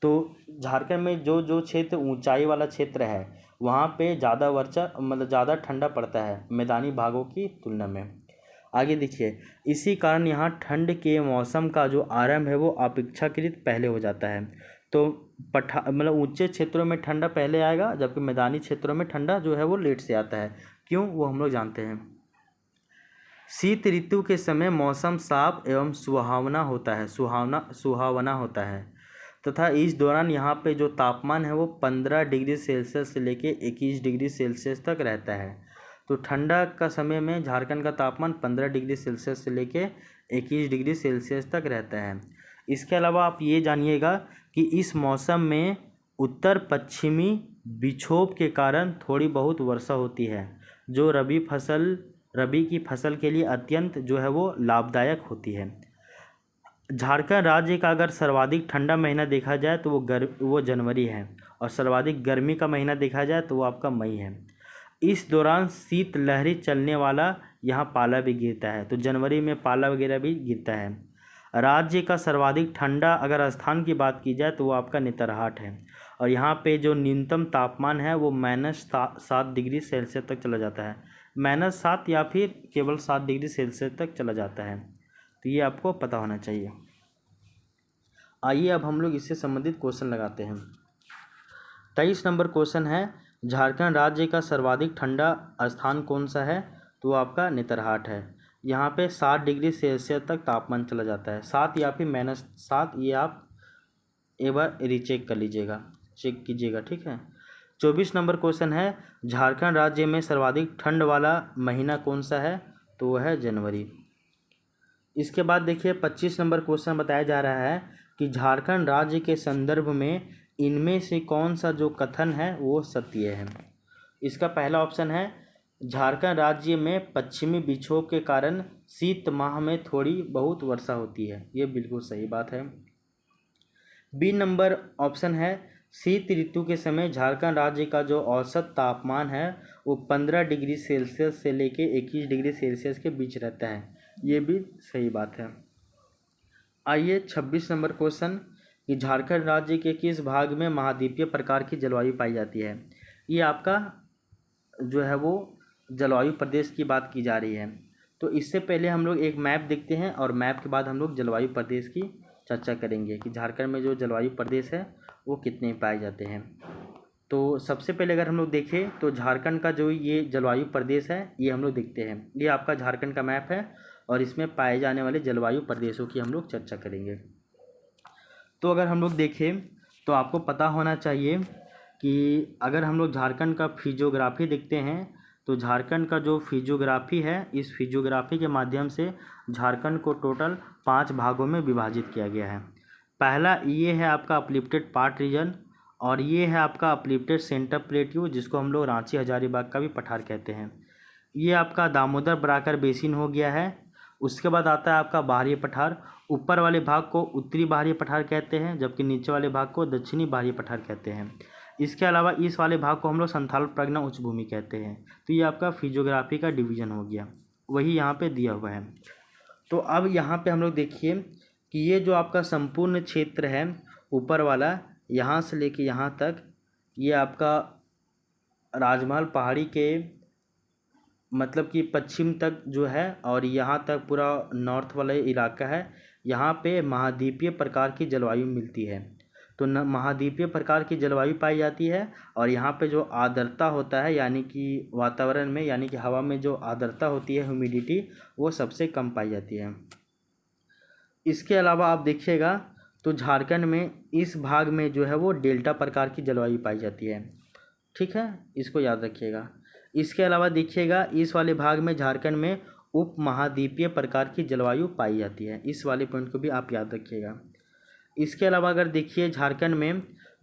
तो झारखंड में जो क्षेत्र ऊंचाई वाला क्षेत्र है वहाँ पे ज़्यादा वर्षा ज़्यादा ठंडा पड़ता है मैदानी भागों की तुलना में। आगे देखिए, इसी कारण यहाँ ठंड के मौसम का जो आरंभ है वो अपेक्षाकृत पहले हो जाता है। तो ऊंचे क्षेत्रों में ठंडा पहले आएगा, जबकि मैदानी क्षेत्रों में ठंडा जो है वो लेट से आता है। क्यों, वो हम लोग जानते हैं। शीत ऋतु के समय मौसम साफ एवं सुहावना होता है तथा इस दौरान यहाँ पे जो तापमान है वो 15 डिग्री सेल्सियस से लेके 21 डिग्री सेल्सियस तक रहता है। तो ठंडा का समय में झारखंड का तापमान 15 डिग्री सेल्सियस से लेके 21 डिग्री सेल्सियस तक रहता है। इसके अलावा आप ये जानिएगा कि इस मौसम में उत्तर पश्चिमी विक्षोभ के कारण थोड़ी बहुत वर्षा होती है, जो रबी की फसल के लिए अत्यंत जो है वो लाभदायक होती है। झारखंड राज्य का अगर सर्वाधिक ठंडा महीना देखा जाए तो वो जनवरी है, और सर्वाधिक गर्मी का महीना देखा जाए तो वो आपका मई है। इस दौरान शीत लहरी चलने वाला यहाँ पाला भी गिरता है, तो जनवरी में पाला वगैरह भी गिरता है। राज्य का सर्वाधिक ठंडा अगर स्थान की बात की जाए तो वो आपका नेतरहाट है, और यहाँ पे जो न्यूनतम तापमान है वो -7 डिग्री सेल्सियस तक चला जाता है। -7 या फिर केवल 7 डिग्री सेल्सियस तक चला जाता है, तो ये आपको पता होना चाहिए। आइए अब हम लोग इससे संबंधित क्वेश्चन लगाते हैं। 23 नंबर क्वेश्चन है, झारखंड राज्य का सर्वाधिक ठंडा स्थान कौन सा है? तो वो आपका नेतरहाट है। यहाँ पे 7 डिग्री सेल्सियस तक तापमान चला जाता है, 7 या फिर -7, ये आप एक बार रीचेक कर लीजिएगा, चेक कीजिएगा, ठीक है। 24 नंबर क्वेश्चन है, झारखंड राज्य में सर्वाधिक ठंड वाला महीना कौन सा है? तो वो है जनवरी। इसके बाद देखिए 25 नंबर क्वेश्चन बताया जा रहा है कि झारखंड राज्य के संदर्भ में इनमें से कौन सा जो कथन है वो सत्य है। इसका पहला ऑप्शन है, झारखंड राज्य में पश्चिमी विक्षोभ के कारण शीत माह में थोड़ी बहुत वर्षा होती है, ये बिल्कुल सही बात है। बी नंबर ऑप्शन है, शीत ऋतु के समय झारखंड राज्य का जो औसत तापमान है वो 15 डिग्री सेल्सियस से लेके 21 डिग्री सेल्सियस के बीच रहता है, ये भी सही बात है। आइए 26 नंबर क्वेश्चन, कि झारखंड राज्य के किस भाग में महाद्वीपीय प्रकार की जलवायु पाई जाती है? ये आपका जो है वो जलवायु प्रदेश की बात की जा रही है। तो इससे पहले हम लोग एक मैप देखते हैं, और मैप के बाद हम लोग जलवायु प्रदेश की चर्चा करेंगे कि झारखंड में जो जलवायु प्रदेश है वो कितने पाए जाते हैं। तो सबसे पहले अगर हम लोग देखें तो झारखंड का जो ये जलवायु प्रदेश है ये हम लोग देखते हैं। ये आपका झारखंड का मैप है, और इसमें पाए जाने वाले जलवायु प्रदेशों की हम लोग चर्चा करेंगे। तो अगर हम लोग देखें तो आपको पता होना चाहिए कि अगर हम लोग झारखंड का फिजियोग्राफी देखते हैं तो झारखंड का जो फिजियोग्राफी है, इस फिजियोग्राफी के माध्यम से झारखंड को टोटल 5 भागों में विभाजित किया गया है। पहला ये है आपका अपलिफ्टेड पार्ट रीजन, और ये है आपका अपलिफ्टेड सेंटर प्लेट्यू, जिसको हम लोग रांची हजारीबाग का भी पठार कहते हैं। ये आपका दामोदर बराकर बेसिन हो गया है। उसके बाद आता है आपका बाहरी पठार। ऊपर वाले भाग को उत्तरी बाहरी पठार कहते हैं, जबकि नीचे वाले भाग को दक्षिणी बाहरी पठार कहते हैं। इसके अलावा इस वाले भाग को हम लोग संथाल प्रज्ञा उच्च भूमि कहते हैं। तो ये आपका फिजियोग्राफी का डिवीजन हो गया, वही यहाँ पे दिया हुआ है। तो अब यहाँ पे हम लोग देखिए कि ये जो आपका संपूर्ण क्षेत्र है ऊपर वाला, यहाँ से लेके यहाँ तक, ये आपका राजमहल पहाड़ी के मतलब कि पश्चिम तक जो है, और यहाँ तक पूरा नॉर्थ वाला इलाका है, यहाँ पे महाद्वीपीय प्रकार की जलवायु मिलती है। तो महाद्वीपीय प्रकार की जलवायु पाई जाती है, और यहाँ पे जो आर्द्रता होता है, यानी कि वातावरण में, यानी कि हवा में जो आर्द्रता होती है, ह्यूमिडिटी, वो सबसे कम पाई जाती है। इसके अलावा आप देखिएगा तो झारखंड में इस भाग में जो है वो डेल्टा प्रकार की जलवायु पाई जाती है, ठीक है, इसको याद रखिएगा। इसके अलावा देखिएगा इस वाले भाग में झारखंड में उप महाद्वीपीय प्रकार की जलवायु पाई जाती है, इस वाले पॉइंट को भी आप याद रखिएगा। इसके अलावा अगर देखिए झारखंड में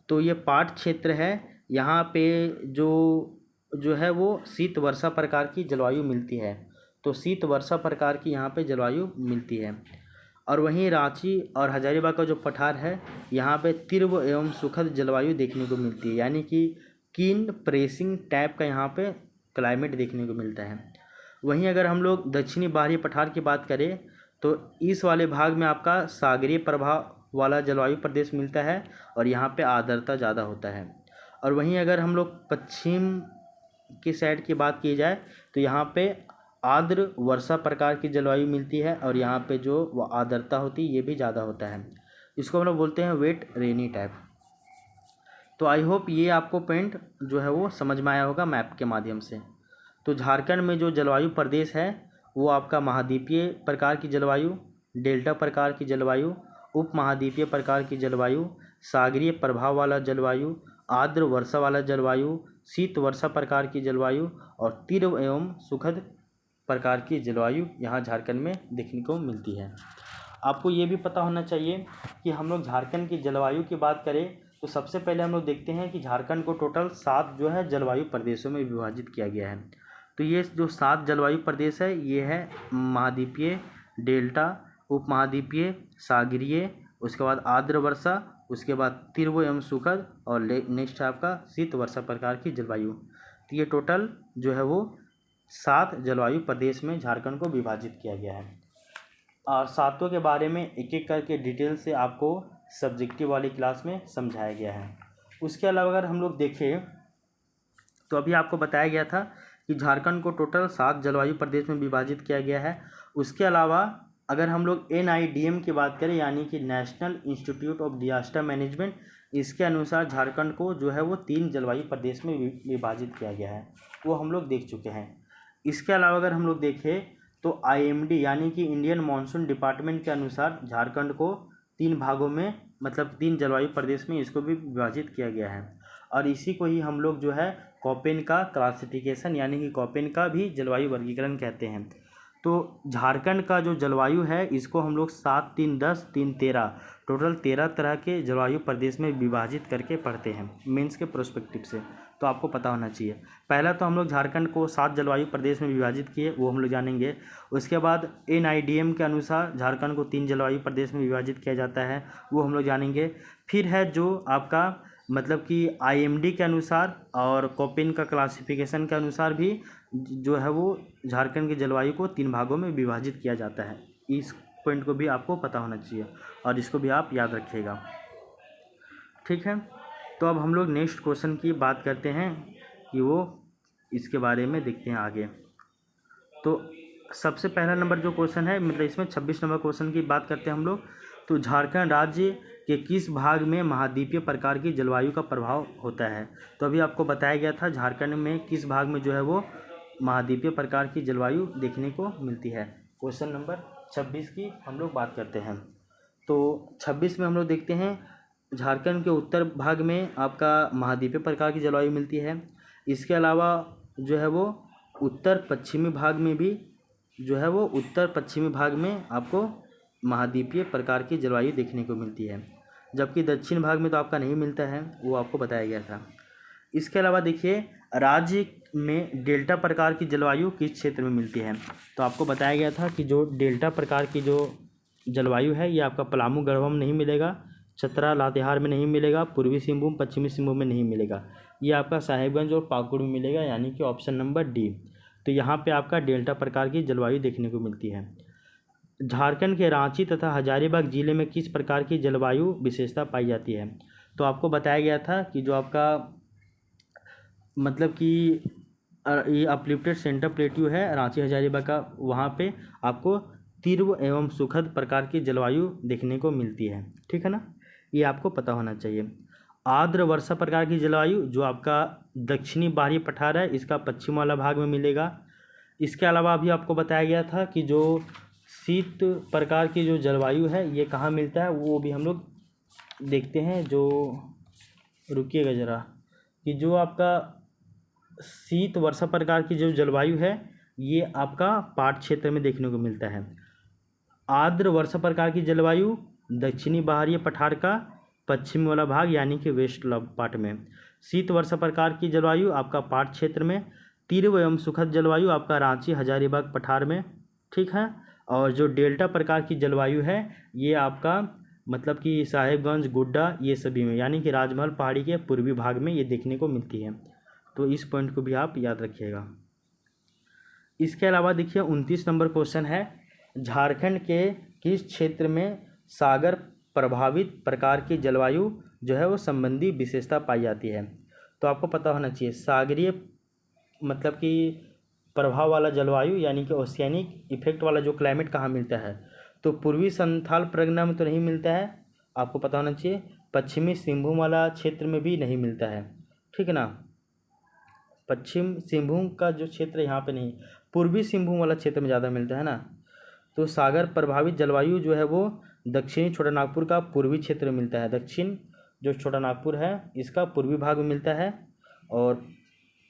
तो ये पाट क्षेत्र है, यहाँ पे जो है वो शीत वर्षा प्रकार की जलवायु मिलती है, तो शीत वर्षा प्रकार की यहाँ पे जलवायु मिलती है। और वहीं रांची और हजारीबाग का जो पठार है, यहाँ पे तीव्र एवं सुखद जलवायु देखने को मिलती है, यानी कि कीन प्रेसिंग टाइप का यहाँ पे क्लाइमेट देखने को मिलता है। वहीं अगर हम लोग दक्षिणी बाहरी पठार की बात करें तो इस वाले भाग में आपका सागरीय प्रभाव वाला जलवायु प्रदेश मिलता है, और यहाँ पे आर्द्रता ज़्यादा होता है। और वहीं अगर हम लोग पश्चिम की साइड की बात की जाए तो यहाँ पे आर्द्र वर्षा प्रकार की जलवायु मिलती है, और यहाँ पे जो आर्द्रता होती है ये भी ज़्यादा होता है, इसको हम लोग बोलते हैं वेट रेनी टाइप। तो आई होप ये आपको पॉइंट जो है वो समझ में आया होगा मैप के माध्यम से। तो झारखंड में जो जलवायु प्रदेश है वो आपका महाद्वीपीय प्रकार की जलवायु, डेल्टा प्रकार की जलवायु, उप महाद्वीपीय प्रकार की जलवायु, सागरीय प्रभाव वाला जलवायु, आर्द्र वर्षा वाला जलवायु, शीत वर्षा प्रकार की जलवायु, और तीव्र एवं सुखद प्रकार की जलवायु यहाँ झारखंड में देखने को मिलती है। आपको ये भी पता होना चाहिए कि हम लोग झारखंड की जलवायु की बात करें तो सबसे पहले हम लोग देखते हैं कि झारखंड को टोटल 7 जो है जलवायु प्रदेशों में विभाजित किया गया है। तो ये जो 7 जलवायु प्रदेश है ये है महाद्वीपीय, डेल्टा, उपमहाद्वीपीय, सागरीय, उसके बाद आर्द्र वर्षा, उसके बाद तीव्र एवं सुखद, और नेक्स्ट है आपका शीत वर्षा प्रकार की जलवायु। तो ये टोटल जो है वो 7 जलवायु प्रदेश में झारखंड को विभाजित किया गया है। और सातों के बारे में एक एक करके डिटेल से आपको सब्जेक्टिव वाली क्लास में समझाया गया है। उसके अलावा अगर हम लोग देखें तो अभी आपको बताया गया था कि झारखंड को टोटल 7 जलवायु प्रदेश में विभाजित किया गया है। उसके अलावा अगर हम लोग NIDM की बात करें यानी कि national institute of disaster management, इसके अनुसार झारखंड को जो है वो 3 जलवायु प्रदेश में विभाजित किया गया है, वो हम लोग देख चुके हैं। इसके अलावा अगर हम लोग देखें तो IMD यानी कि इंडियन मानसून डिपार्टमेंट के अनुसार झारखंड को 3 भागों में मतलब 3 जलवायु प्रदेश में इसको भी विभाजित किया गया है। और इसी को ही हम लोग जो है कोपेन का क्लासिफिकेशन यानी कि कोपेन का भी जलवायु वर्गीकरण कहते हैं। तो झारखंड का जो जलवायु है इसको हम लोग 7, 3, 10, 3, 13 टोटल 13 तरह के जलवायु प्रदेश में विभाजित करके पढ़ते हैं मेंस के प्रोस्पेक्टिव से, तो आपको पता होना चाहिए। पहला तो हम लोग झारखंड को 7 जलवायु प्रदेश में विभाजित किए, वो हम लोग जानेंगे। उसके बाद NIDM के अनुसार झारखंड को 3 जलवायु प्रदेश में विभाजित किया जाता है, वो हम लोग जानेंगे। फिर है जो आपका मतलब कि IMD के अनुसार और कोपेन का क्लासिफिकेशन के अनुसार भी जो है वो झारखंड की जलवायु को 3 भागों में विभाजित किया जाता है। इस पॉइंट को भी आपको पता होना चाहिए और इसको भी आप याद रखिएगा, ठीक है। तो अब हम लोग नेक्स्ट क्वेश्चन की बात करते हैं कि वो इसके बारे में देखते हैं आगे। तो सबसे पहला नंबर जो क्वेश्चन है मतलब इसमें 26 नंबर क्वेश्चन की बात करते हैं हम लोग। तो झारखंड राज्य के किस भाग में महाद्वीपीय प्रकार की जलवायु का प्रभाव होता है? तो अभी आपको बताया गया था झारखंड में किस भाग में जो है वो महाद्वीपीय प्रकार की जलवायु देखने को मिलती है। क्वेश्चन नंबर 26 की हम लोग बात करते हैं। तो 26 में हम लोग देखते हैं झारखंड के उत्तर भाग में आपका महाद्वीपीय प्रकार की जलवायु मिलती है। इसके अलावा जो है वो उत्तर पश्चिमी भाग में भी जो है वो उत्तर पश्चिमी भाग में आपको महाद्वीपीय प्रकार की जलवायु देखने को मिलती है, जबकि दक्षिण भाग में तो आपका नहीं मिलता है, वो आपको बताया गया था। इसके अलावा देखिए राज्य में डेल्टा प्रकार की जलवायु किस क्षेत्र में मिलती है? तो आपको बताया गया था कि जो डेल्टा प्रकार की जो जलवायु है ये आपका पलामू गढ़वा में नहीं मिलेगा, चतरा लातेहार में नहीं मिलेगा, पूर्वी सिंहभूम पश्चिमी सिंहभूम में नहीं मिलेगा, ये आपका साहेबगंज और पाकुड़ में मिलेगा, यानी कि ऑप्शन नंबर डी। तो यहाँ पे आपका डेल्टा प्रकार की जलवायु देखने को मिलती है। झारखंड के रांची तथा हजारीबाग जिले में किस प्रकार की जलवायु विशेषता पाई जाती है? तो आपको बताया गया था कि जो आपका मतलब कि ये अपलिफ्टेड सेंटर प्लेट्यू है रांची हजारीबाग का, वहाँ पे आपको तीव्र एवं सुखद प्रकार की जलवायु देखने को मिलती है, ठीक है ना, ये आपको पता होना चाहिए। आर्द्र वर्षा प्रकार की जलवायु जो आपका दक्षिणी बाहरी पठार है इसका पश्चिम वाला भाग में मिलेगा। इसके अलावा अभी आपको बताया गया था कि जो शीत प्रकार की जो जलवायु है ये कहाँ मिलता है, वो भी हम लोग देखते हैं। जो रुकिएगा ज़रा, कि जो आपका शीत वर्षा प्रकार की जो जलवायु है ये आपका पाट क्षेत्र में देखने को मिलता है। आर्द्र वर्षा प्रकार की जलवायु दक्षिणी बाहरी पठार का पश्चिम वाला भाग यानी कि वेस्ट पार्ट में। शीत वर्षा प्रकार की जलवायु आपका पाट क्षेत्र में। तीव्र एवं सुखद जलवायु आपका रांची हजारीबाग पठार में, ठीक है। और जो डेल्टा प्रकार की जलवायु है ये आपका मतलब कि साहेबगंज गोड्डा ये सभी में, यानी कि राजमहल पहाड़ी के पूर्वी भाग में ये देखने को मिलती है। तो इस पॉइंट को भी आप याद रखिएगा। इसके अलावा देखिए 29 नंबर क्वेश्चन है, झारखंड के किस क्षेत्र में सागर प्रभावित प्रकार की जलवायु जो है वो संबंधी विशेषता पाई जाती है? तो आपको पता होना चाहिए सागरीय मतलब कि प्रभाव वाला जलवायु यानी कि ओशियानिक इफेक्ट वाला जो क्लाइमेट कहाँ मिलता है? तो पूर्वी संथाल परगना में तो नहीं मिलता है, आपको पता होना चाहिए। पश्चिमी सिंहभूम वाला क्षेत्र में भी नहीं मिलता है, ठीक है ना। पश्चिम सिंहभूम का जो क्षेत्र यहाँ पे नहीं, पूर्वी सिंहभूम वाला क्षेत्र में ज़्यादा मिलता है ना। तो सागर प्रभावित जलवायु जो है वो दक्षिणी छोटा नागपुर का पूर्वी क्षेत्र में मिलता है। दक्षिण जो छोटा नागपुर है इसका पूर्वी भाग में मिलता है, और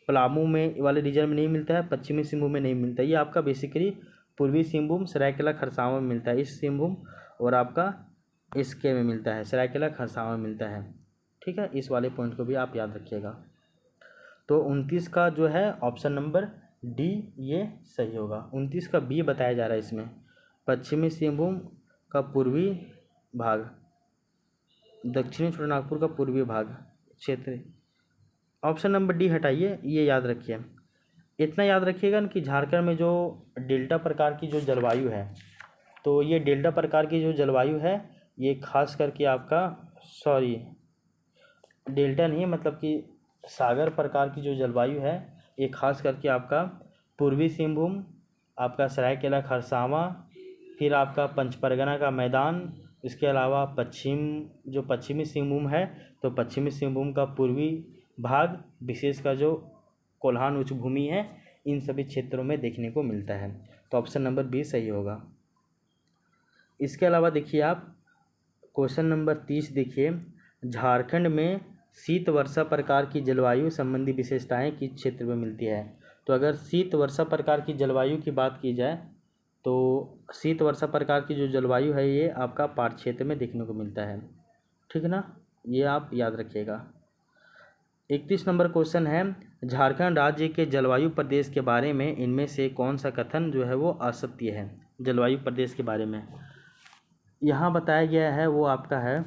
पलामू में वाले रीजन में नहीं मिलता है, पश्चिमी सिंहभूम में नहीं मिलता है। ये आपका बेसिकली पूर्वी सिंहभूम सरायकेला खरसावां में मिलता है, इस सिंहभूम और आपका इसके में मिलता है, सरायकेला खरसावां में मिलता है। ठीक है, इस वाले पॉइंट को भी आप याद रखिएगा। तो 29 का जो है ऑप्शन नंबर डी ये सही होगा। 29 का बी बताया जा रहा है इसमें, पश्चिमी सिंहभूम का पूर्वी भाग, दक्षिणी छोटानागपुर का पूर्वी भाग क्षेत्र। ऑप्शन नंबर डी हटाइए, ये याद रखिए। इतना याद रखिएगा ना कि झारखंड में जो डेल्टा प्रकार की जो जलवायु है, तो ये डेल्टा प्रकार की जो जलवायु है ये खास करके आपका, सॉरी डेल्टा नहीं है, मतलब कि सागर प्रकार की जो जलवायु है ये खास करके आपका पूर्वी सिंहभूम, आपका सरायकेला खरसावां, फिर आपका पंचपरगना का मैदान, इसके अलावा पश्चिमी सिंहभूम है तो पश्चिमी सिंहभूम का पूर्वी भाग, विशेषकर जो कोल्हान उच्च भूमि है, इन सभी क्षेत्रों में देखने को मिलता है। तो ऑप्शन नंबर बी सही होगा। इसके अलावा देखिए आप क्वेश्चन नंबर 30 देखिए, झारखंड में शीत वर्षा प्रकार की जलवायु संबंधी विशेषताएं किस क्षेत्र में मिलती है। तो अगर शीत वर्षा प्रकार की जलवायु की बात की जाए तो शीत वर्षा प्रकार की जो जलवायु है ये आपका पाट क्षेत्र में देखने को मिलता है, ठीक है ना, ये आप याद रखिएगा। 31 नंबर क्वेश्चन है, झारखंड राज्य के जलवायु प्रदेश के बारे में इनमें से कौन सा कथन जो है वो असत्य है। जलवायु प्रदेश के बारे में यहाँ बताया गया है वो आपका है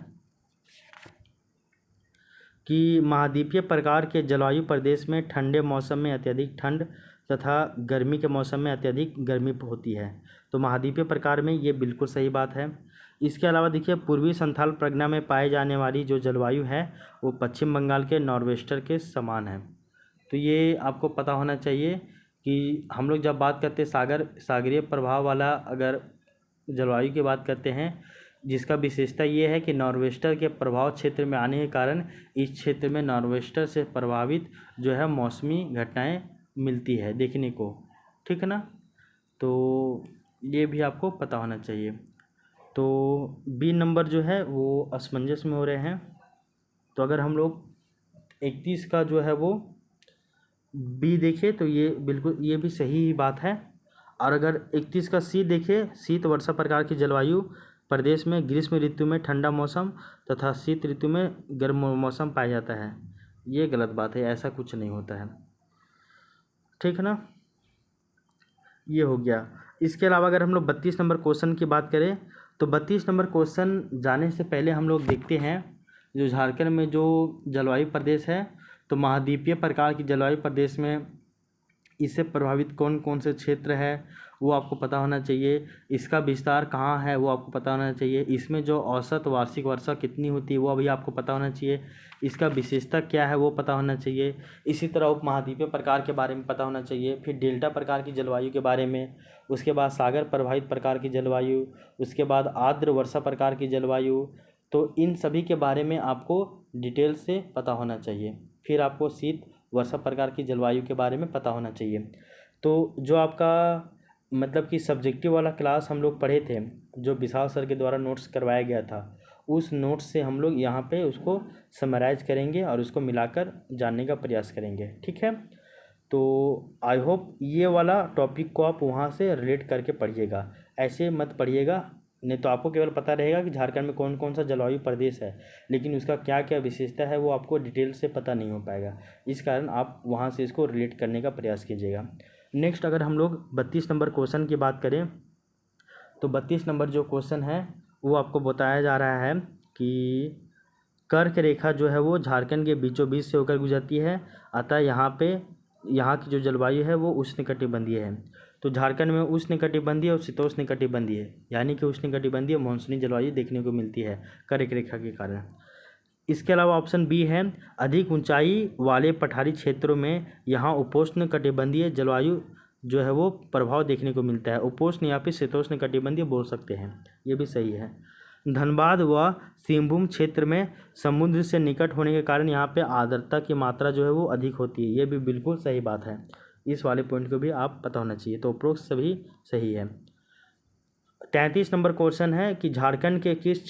कि महाद्वीपीय प्रकार के जलवायु प्रदेश में ठंडे मौसम में अत्यधिक ठंड तथा गर्मी के मौसम में अत्यधिक गर्मी होती है। तो महाद्वीपीय प्रकार में ये बिल्कुल सही बात है। इसके अलावा देखिए पूर्वी संथाल प्रगना में पाए जाने वाली जो जलवायु है वो पश्चिम बंगाल के नॉर्वेस्टर के समान है। तो ये आपको पता होना चाहिए कि हम लोग जब बात करते सागरीय प्रभाव वाला अगर जलवायु की बात करते हैं, जिसका विशेषता ये है कि नॉर्वेस्टर के प्रभाव क्षेत्र में आने के कारण इस क्षेत्र में नॉर्वेस्टर से प्रभावित जो है मौसमी घटनाएं मिलती है देखने को, ठीक है ना। तो ये भी आपको पता होना चाहिए। तो बी नंबर जो है वो असमंजस में हो रहे हैं। तो अगर हम लोग 31 का जो है वो बी देखें तो ये बिल्कुल ये भी सही ही बात है। और अगर 31 का सी देखें, शीत वर्षा प्रकार की जलवायु प्रदेश में ग्रीष्म ऋतु में ठंडा मौसम तथा शीत ऋतु में गर्म मौसम पाया जाता है, ये गलत बात है, ऐसा कुछ नहीं होता है, ठीक है ना, ये हो गया। इसके अलावा अगर हम लोग 32 नंबर क्वेश्चन की बात करें तो 32 नंबर क्वेश्चन जाने से पहले हम लोग देखते हैं जो झारखंड में जो जलवायु प्रदेश है, तो महाद्वीपीय प्रकार की जलवायु प्रदेश में इससे प्रभावित कौन कौन से क्षेत्र है वो आपको पता होना चाहिए। इसका विस्तार कहाँ है वो आपको पता होना चाहिए। इसमें जो औसत वार्षिक वर्षा कितनी होती है वो अभी आपको पता होना चाहिए। इसका विशेषता क्या है वो पता होना चाहिए। इसी तरह उपमहाद्वीपीय प्रकार के बारे में पता होना चाहिए, फिर डेल्टा प्रकार की जलवायु के बारे में, उसके बाद सागर प्रभावित प्रकार की जलवायु, उसके बाद आर्द्र वर्षा प्रकार की जलवायु। तो इन सभी के बारे में आपको डिटेल से पता होना चाहिए। फिर आपको शीत वर्षा प्रकार की जलवायु के बारे में पता होना चाहिए। तो जो आपका मतलब कि सब्जेक्टिव वाला क्लास हम लोग पढ़े थे, जो विशाल सर के द्वारा नोट्स करवाया गया था, उस नोट्स से हम लोग यहाँ पे उसको समराइज करेंगे और उसको मिलाकर जानने का प्रयास करेंगे, ठीक है। तो आई होप ये वाला टॉपिक को आप वहाँ से रिलेट करके पढ़िएगा, ऐसे मत पढ़िएगा, नहीं तो आपको केवल पता रहेगा कि झारखंड में कौन कौन सा जलवायु प्रदेश है, लेकिन उसका क्या क्या विशेषता है वो आपको डिटेल से पता नहीं हो पाएगा। इस कारण आप वहाँ से इसको रिलेट करने का प्रयास कीजिएगा। नेक्स्ट अगर हम लोग 32 नंबर क्वेश्चन की बात करें तो 32 नंबर जो क्वेश्चन है वो आपको बताया जा रहा है कि कर्क रेखा जो है वो झारखंड के बीचों बीच से होकर गुजरती है, अतः यहाँ की जो जलवायु है वो उष्णकटिबंधीय है। तो झारखंड में उष्णकटिबंधीय और शीतोष्णकटिबंधीय यानी कि उष्णकटिबंधीय मानसूनी जलवायु देखने को मिलती है कर्क रेखा के कारण। इसके अलावा ऑप्शन बी है, अधिक ऊंचाई वाले पठारी क्षेत्रों में यहाँ उपोष्ण कटिबंधीय जलवायु जो है वो प्रभाव देखने को मिलता है। उपोष्ण या फिर शीतोष्ण कटिबंधीय बोल सकते हैं, ये भी सही है। धनबाद व सिंहभूम क्षेत्र में समुद्र से निकट होने के कारण यहाँ पे आर्द्रता की मात्रा जो है वो अधिक होती है, ये भी बिल्कुल सही बात है। इस वाले पॉइंट को भी आप पता होना चाहिए। तो उपरोक्त सभी सही है। 33 नंबर क्वेश्चन है कि झारखंड के किस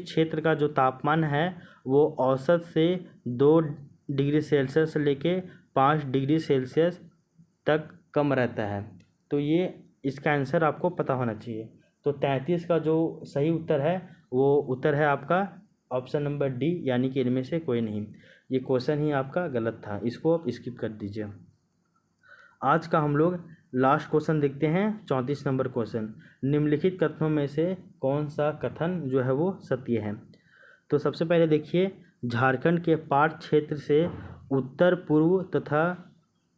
क्षेत्र का जो तापमान है वो औसत से 2 डिग्री सेल्सियस से लेके 5 डिग्री सेल्सियस तक कम रहता है। तो ये इसका आंसर आपको पता होना चाहिए। तो 33 का जो सही उत्तर है वो उत्तर है आपका ऑप्शन नंबर डी यानी कि इनमें से कोई नहीं। ये क्वेश्चन ही आपका गलत था, इसको आप स्किप कर दीजिए। आज का हम लोग लास्ट क्वेश्चन देखते हैं, 34 नंबर क्वेश्चन। निम्नलिखित कथनों में से कौन सा कथन जो है वो सत्य है? तो सबसे पहले देखिए, झारखंड के पाट क्षेत्र से उत्तर पूर्व तथा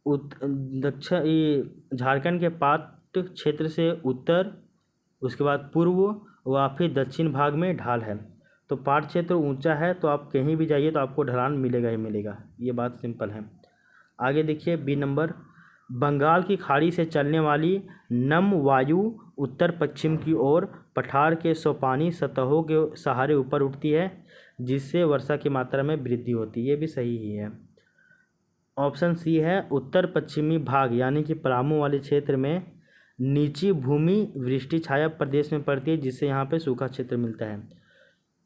दक्षिण, झारखंड के पाट क्षेत्र से उत्तर, उसके बाद पूर्व व फिर दक्षिण भाग में ढाल है। तो पाट क्षेत्र ऊंचा है, तो आप कहीं भी जाइए तो आपको ढलान मिलेगा ही मिलेगा, ये बात सिंपल है। आगे देखिए बी नंबर, बंगाल की खाड़ी से चलने वाली नम वायु उत्तर पश्चिम की ओर पठार के सोपानी सतहों के सहारे ऊपर उठती है, जिससे वर्षा की मात्रा में वृद्धि होती है। ये भी सही ही है। ऑप्शन सी है, उत्तर पश्चिमी भाग यानी कि पलामू वाले क्षेत्र में नीची भूमि वृष्टि छाया प्रदेश में पड़ती है, जिससे यहाँ पे सूखा क्षेत्र मिलता है।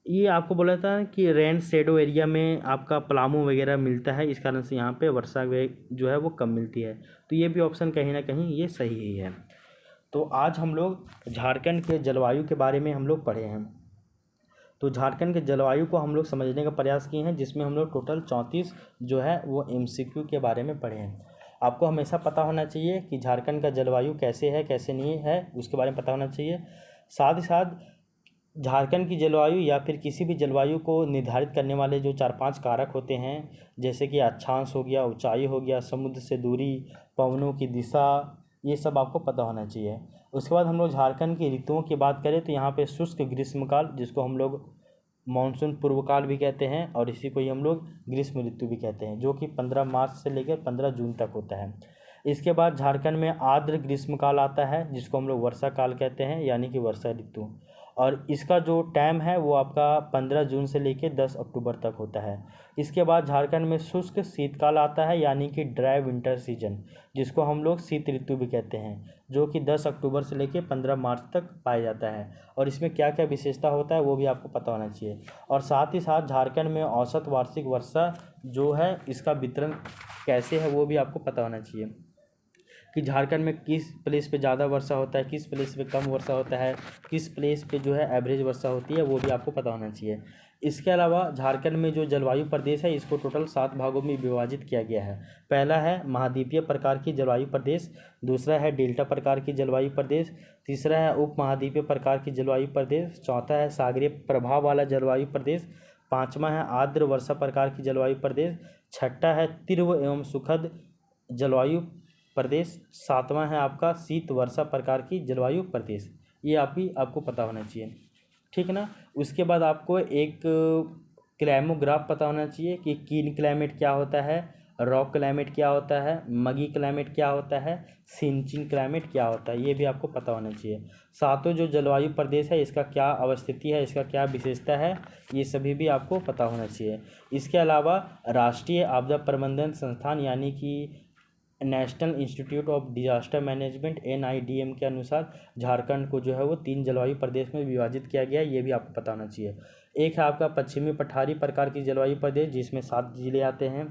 ये आपको बोला था कि रेन शेडो एरिया में आपका पलामू वगैरह मिलता है, इस कारण से यहाँ पे वर्षा जो है वो कम मिलती है। तो ये भी ऑप्शन कहीं ना कहीं ये सही ही है। तो आज हम लोग झारखंड के जलवायु के बारे में हम लोग पढ़े हैं। तो झारखंड के जलवायु को हम लोग समझने का प्रयास किए हैं, जिसमें हम लोग टोटल 34 जो है वो MCQ के बारे में पढ़े हैं। आपको हमेशा पता होना चाहिए कि झारखंड का जलवायु कैसे है कैसे नहीं है, उसके बारे में पता होना चाहिए। साथ ही साथ झारखंड की जलवायु या फिर किसी भी जलवायु को निर्धारित करने वाले जो 4-5 कारक होते हैं, जैसे कि अक्षांश हो गया, ऊंचाई हो गया, समुद्र से दूरी, पवनों की दिशा, ये सब आपको पता होना चाहिए। उसके बाद हम लोग झारखंड की ऋतुओं की बात करें तो यहाँ पे शुष्क ग्रीष्मकाल, जिसको हम लोग मानसून पूर्वकाल भी कहते हैं, और इसी को ही हम लोग ग्रीष्म ऋतु भी कहते हैं, जो कि 15 मार्च से लेकर 15 जून तक होता है। इसके बाद झारखंड में आर्द्र ग्रीष्मकाल आता है, जिसको हम लोग वर्षा काल कहते हैं, यानी कि वर्षा ऋतु। और इसका जो टाइम है वो आपका 15 जून से लेकर 10 अक्टूबर तक होता है। इसके बाद झारखंड में शुष्क शीतकाल आता है, यानी कि ड्राई विंटर सीजन, जिसको हम लोग शीत ऋतु भी कहते हैं, जो कि 10 अक्टूबर से लेकर 15 मार्च तक पाया जाता है। और इसमें क्या क्या विशेषता होता है वो भी आपको पता होना चाहिए। और साथ ही साथ झारखंड में औसत वार्षिक वर्षा जो है, इसका वितरण कैसे है वो भी आपको पता होना चाहिए, कि झारखंड में किस प्लेस पे ज़्यादा वर्षा होता है, किस प्लेस पे कम वर्षा होता है, किस प्लेस पे जो है एवरेज वर्षा होती है, वो भी आपको पता होना चाहिए। इसके अलावा झारखंड में जो जलवायु प्रदेश है, इसको टोटल 7 भागों में विभाजित किया गया है। पहला है महाद्वीपीय प्रकार की जलवायु प्रदेश, दूसरा है डेल्टा प्रकार की जलवायु प्रदेश, तीसरा है उप महाद्वीपीय प्रकार की जलवायु प्रदेश, चौथा है सागरीय प्रभाव वाला जलवायु प्रदेश, पाँचवा है आर्द्र वर्षा प्रकार की जलवायु प्रदेश, छठा है तीव्र एवं सुखद जलवायु प्रदेश, सातवां है आपका शीत वर्षा प्रकार की जलवायु प्रदेश। ये आपको पता होना चाहिए, ठीक ना। उसके बाद आपको एक क्लाइमोग्राफ पता होना चाहिए कि कीन क्लाइमेट क्या होता है, रॉक क्लाइमेट क्या होता है, मगी क्लाइमेट क्या होता है, सिंचिन क्लाइमेट क्या होता है, ये भी आपको पता होना चाहिए। सातों जो जलवायु प्रदेश है इसका क्या अवस्थिति है, इसका क्या विशेषता है, ये सभी भी आपको पता होना चाहिए। इसके अलावा राष्ट्रीय आपदा प्रबंधन संस्थान यानी कि national institute of disaster management NIDM के अनुसार झारखंड को जो है वो 3 जलवायु प्रदेश में विभाजित किया गया है, ये भी आपको पता होना चाहिए। एक है आपका पश्चिमी पठारी प्रकार की जलवायु प्रदेश, जिसमें 7 जिले आते हैं।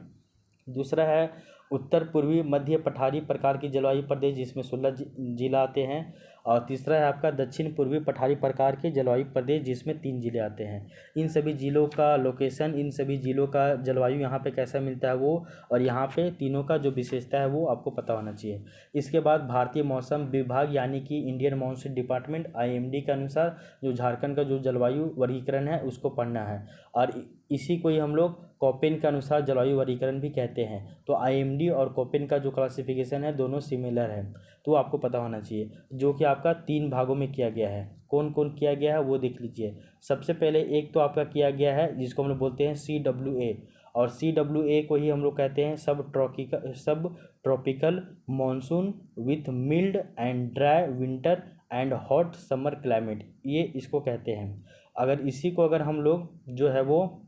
दूसरा है उत्तर पूर्वी मध्य पठारी प्रकार की जलवायु प्रदेश, जिसमें 16 जिला आते हैं। और तीसरा है आपका दक्षिण पूर्वी पठारी प्रकार के जलवायु प्रदेश, जिसमें 3 जिले आते हैं। इन सभी जिलों का लोकेशन, इन सभी जिलों का जलवायु यहाँ पे कैसा मिलता है वो, और यहाँ पे तीनों का जो विशेषता है वो आपको पता होना चाहिए। इसके बाद भारतीय मौसम विभाग यानी कि इंडियन मॉनसून डिपार्टमेंट IMD के अनुसार जो झारखंड का जो जलवायु वर्गीकरण है उसको पढ़ना है, और इसी को ही हम लोग कोपेन के अनुसार जलवायु वर्गीकरण भी कहते हैं। तो IMD और कोपेन का जो क्लासिफिकेशन है दोनों सिमिलर है, तो आपको पता होना चाहिए, जो कि आपका 3 भागों में किया गया है। कौन कौन किया गया है वो देख लीजिए। सबसे पहले एक तो आपका किया गया है जिसको हम लोग बोलते हैं CWA, और CWA को ही हम लोग कहते हैं सब tropical monsoon with mild and dry winter and hot summer climate, ये इसको कहते हैं। अगर हम लोग जो है वो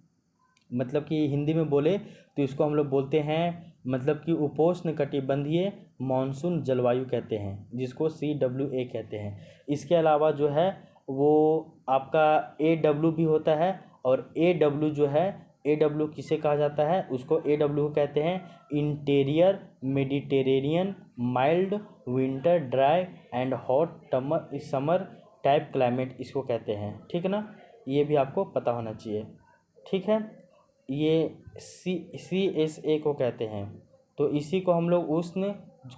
मतलब कि हिंदी में बोले तो इसको हम लोग बोलते हैं मतलब कि उपोष्ण कटिबंधीय मानसून जलवायु कहते हैं, जिसको CWA कहते हैं। इसके अलावा जो है वो आपका AW भी होता है, और AW जो है AW किसे कहा जाता है, उसको AW कहते हैं interior Mediterranean mild winter dry and hot summer type climate, इसको कहते हैं, ठीक ना। ये भी आपको पता होना चाहिए। ठीक है। ये CSA को कहते हैं। तो इसी को हम लोग उष्ण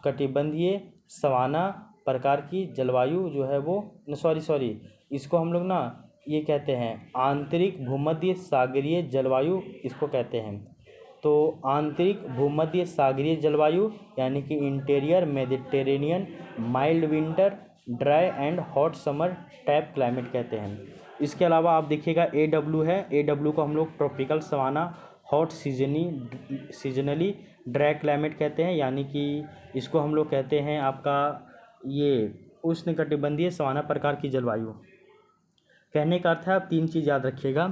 कटिबंधीय सवाना प्रकार की जलवायु जो है वो सॉरी इसको हम लोग ना ये कहते हैं आंतरिक भूमध्य सागरीय जलवायु इसको कहते हैं। तो आंतरिक भूमध्य सागरीय जलवायु यानी कि interior Mediterranean mild winter dry and hot summer type climate कहते हैं। इसके अलावा आप देखिएगा AW है। AW को हम लोग tropical savanna hot seasonally dry climate कहते हैं, यानी कि इसको हम लोग कहते हैं आपका ये उष्णकटिबंधीय सवाना प्रकार की जलवायु। कहने का अर्थ है आप 3 चीज़ याद रखिएगा।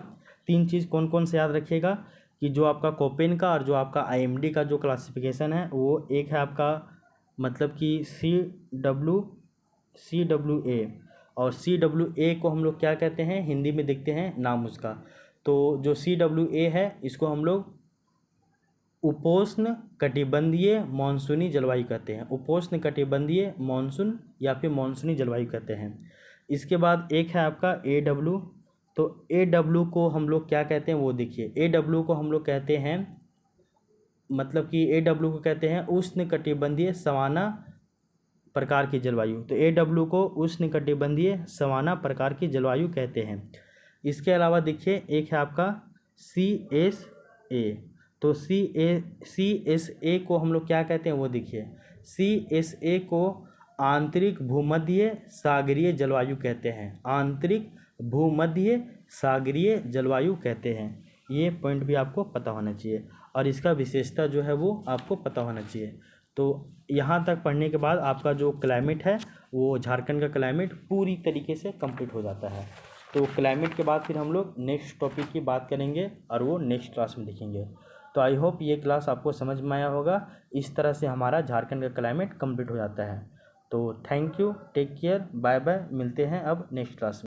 3 चीज़ कौन कौन से याद रखिएगा कि जो आपका कोपेन का और जो आपका IMD का जो क्लासिफिकेशन है वो एक है आपका मतलब कि CWA और CWA को हम लोग क्या कहते हैं हिंदी में देखते हैं नाम उसका। तो जो CWA है इसको हम लोग उपोष्ण कटिबंधीय मानसूनी जलवायु कहते हैं। उपोष्ण कटिबंधीय मानसून या फिर मानसूनी जलवायु कहते हैं। इसके बाद एक है आपका AW। तो AW को हम लोग क्या कहते हैं वो देखिए। AW को हम लोग कहते हैं मतलब कि AW को कहते हैं उष्ण कटिबंधीय सवाना प्रकार की जलवायु। तो AW को उष्ण कटिबंधीय सवाना प्रकार की जलवायु कहते हैं। इसके अलावा देखिए एक है आपका CSA। तो CSA को हम लोग क्या कहते हैं वो देखिए। CSA को आंतरिक भूमध्य सागरीय जलवायु कहते हैं। आंतरिक भूमध्य सागरीय जलवायु कहते हैं। ये पॉइंट भी आपको पता होना चाहिए और इसका विशेषता जो है वो आपको पता होना चाहिए। तो यहाँ तक पढ़ने के बाद आपका जो क्लाइमेट है वो झारखंड का क्लाइमेट पूरी तरीके से कंप्लीट हो जाता है। तो क्लाइमेट के बाद फिर हम लोग नेक्स्ट टॉपिक की बात करेंगे और वो नेक्स्ट क्लास में देखेंगे। तो आई होप ये क्लास आपको समझ में आया होगा। इस तरह से हमारा झारखंड का क्लाइमेट कंप्लीट हो जाता है। तो thank you, take care, bye bye, मिलते हैं अब नेक्स्ट क्लास में।